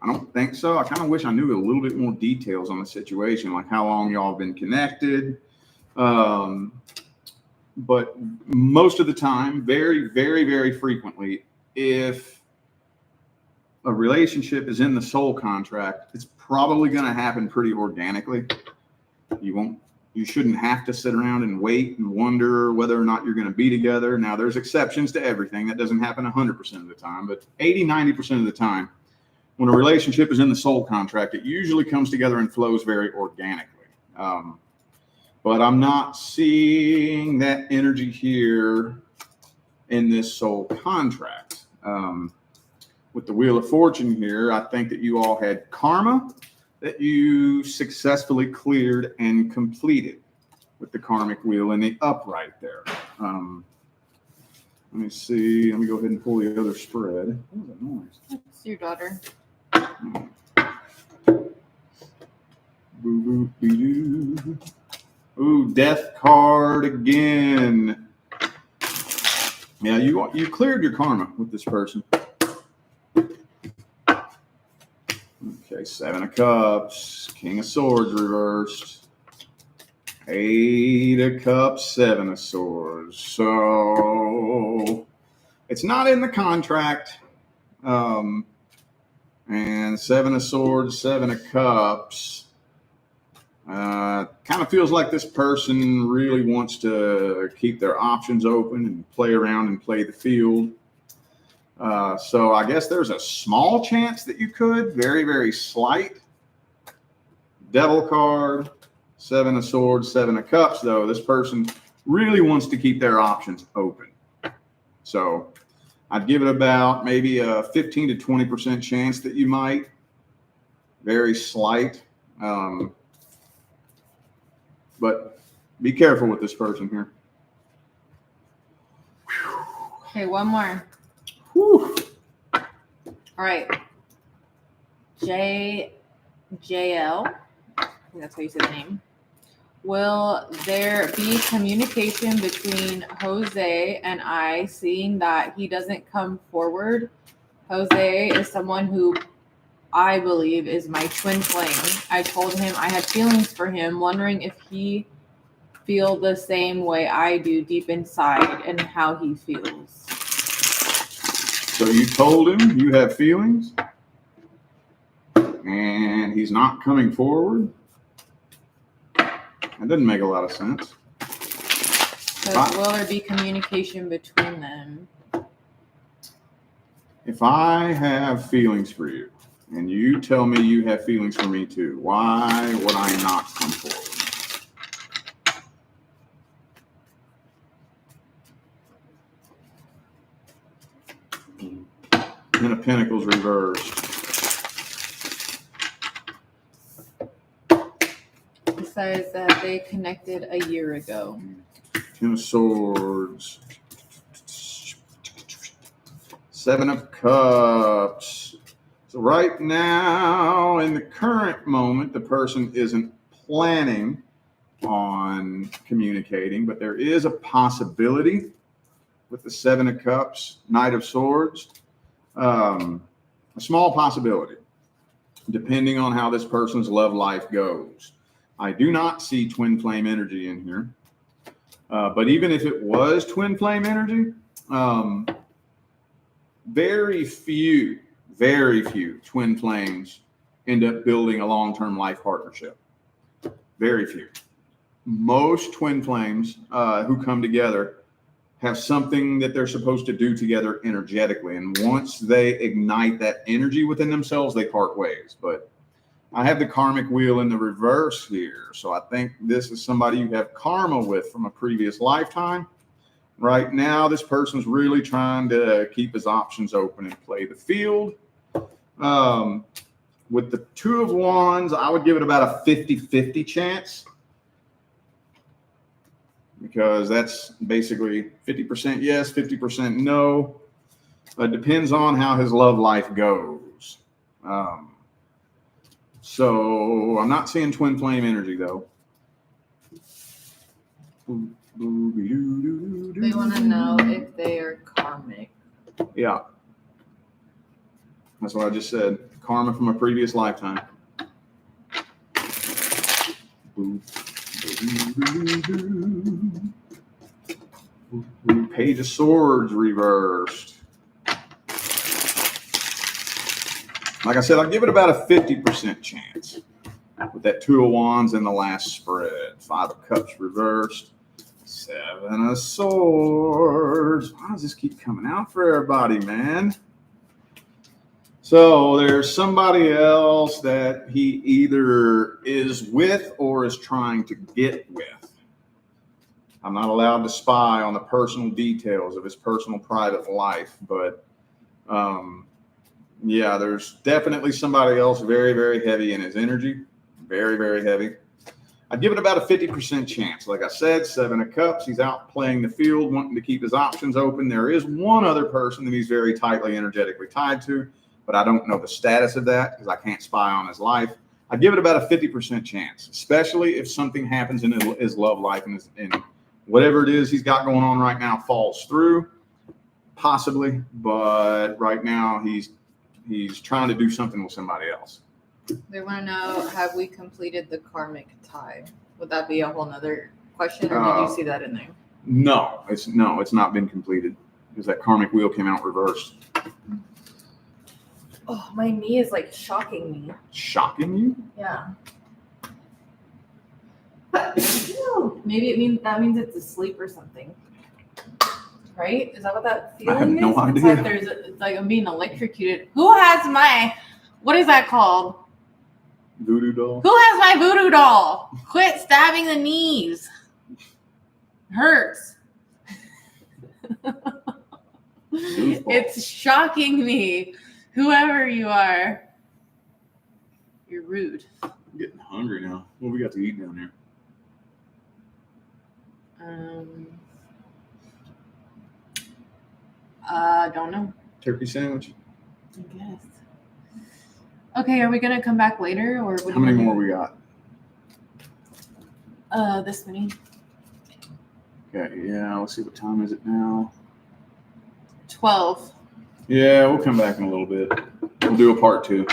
I don't think so. I kind of wish I knew a little bit more details on the situation, like how long y'all have been connected. But most of the time, very, very, very frequently, if a relationship is in the soul contract, it's probably going to happen pretty organically. You shouldn't have to sit around and wait and wonder whether or not you're going to be together. Now, there's exceptions to everything. That doesn't happen 100% of the time, but 80-90% of the time, when a relationship is in the soul contract, it usually comes together and flows very organically. But I'm not seeing that energy here in this soul contract. With the Wheel of Fortune here, I think that you all had karma that you successfully cleared and completed with the karmic wheel in the upright there. Let me see. Let me go ahead and pull the other spread. What was that noise? It's your daughter. Boo boo bee doo. Ooh, Death card again. Yeah, you cleared your karma with this person. Okay, Seven of Cups, King of Swords reversed, Eight of Cups, Seven of Swords. So it's not in the contract. And Seven of Swords, Seven of Cups. Kind of feels like this person really wants to keep their options open and play around and play the field. So I guess there's a small chance that you could, very, very slight. Devil card, Seven of Swords, Seven of Cups, though. This person really wants to keep their options open. So I'd give it about maybe a 15 to 20% chance that you might. Very slight. But be careful with this person here. Okay, one more. Whew. All right. JL, I think that's how you say the name. Will there be communication between Jose and I, seeing that he doesn't come forward? Jose is someone who I believe is my twin flame. I told him I had feelings for him, wondering if he feel the same way I do deep inside and how he feels. So you told him you have feelings and he's not coming forward? That doesn't make a lot of sense. So will there be communication between them? If I have feelings for you and you tell me you have feelings for me too, why would I not come forward? Ten of Pentacles reversed. It says that they connected a year ago. Ten of Swords. Seven of Cups. So right now, in the current moment, the person isn't planning on communicating, but there is a possibility with the Seven of Cups, Knight of Swords. A small possibility, depending on how this person's love life goes. I do not see twin flame energy in here. But even if it was twin flame energy, very few twin flames end up building a long-term life partnership. Very few. Most twin flames who come together have something that they're supposed to do together energetically. And once they ignite that energy within themselves, they part ways. But I have the karmic wheel in the reverse here. So I think this is somebody you have karma with from a previous lifetime. Right now, this person's really trying to keep his options open and play the field. With the Two of Wands, I would give it about a 50-50 chance, because that's basically 50% yes, 50% no. It depends on how his love life goes. So I'm not seeing twin flame energy, though. They want to know if they are karmic. Yeah. That's what I just said. Karma from a previous lifetime. Page of Swords reversed. Like I said, I'll give it about a 50% chance with that Two of Wands in the last spread. Five of Cups reversed. Seven of Swords. Why does this keep coming out for everybody, man? So there's somebody else that he either is with or is trying to get with. I'm not allowed to spy on the personal details of his personal private life, but yeah, there's definitely somebody else very, very heavy in his energy. Very, very heavy. I'd give it about a 50% chance. Like I said, Seven of Cups, he's out playing the field, wanting to keep his options open. There is one other person that he's very tightly energetically tied to, but I don't know the status of that because I can't spy on his life. I'd give it about a 50% chance, especially if something happens in his love life and whatever it is he's got going on right now falls through, possibly. But right now he's trying to do something with somebody else. They want to know, have we completed the karmic tie? Would that be a whole nother question, or did you see that in there? No, it's not been completed because that karmic wheel came out reversed. Oh, my knee is like shocking me. Shocking you? Yeah. Maybe that means it's asleep or something. Right? Is that what that feeling I have no is? idea. It's like I'm being electrocuted. Who has what is that called? Voodoo doll? Who has my voodoo doll? Quit stabbing the knees. Hurts. It's shocking me. Whoever you are, you're rude. I'm getting hungry now. What we got to eat down here? Don't know. Turkey sandwich. I guess. Okay, are we gonna come back later, or How many more we got? This many. Okay, yeah. Let's see. What time is it now? 12. Yeah, we'll come back in a little bit. We'll do a part 2.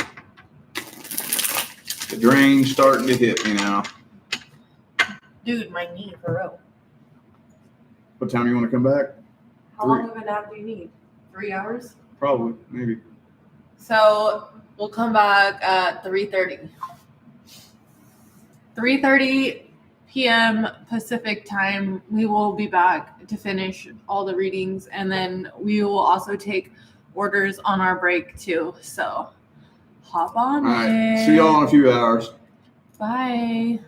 The drain's starting to hit me now. Dude, my knee for real. What time do you want to come back? How long of a nap do you need? 3 hours? Probably, maybe. So we'll come back at 3:30. 3:30 p.m. Pacific time. We will be back to finish all the readings, and then we will also take orders on our break too. So hop on. All right. See y'all in a few hours. Bye.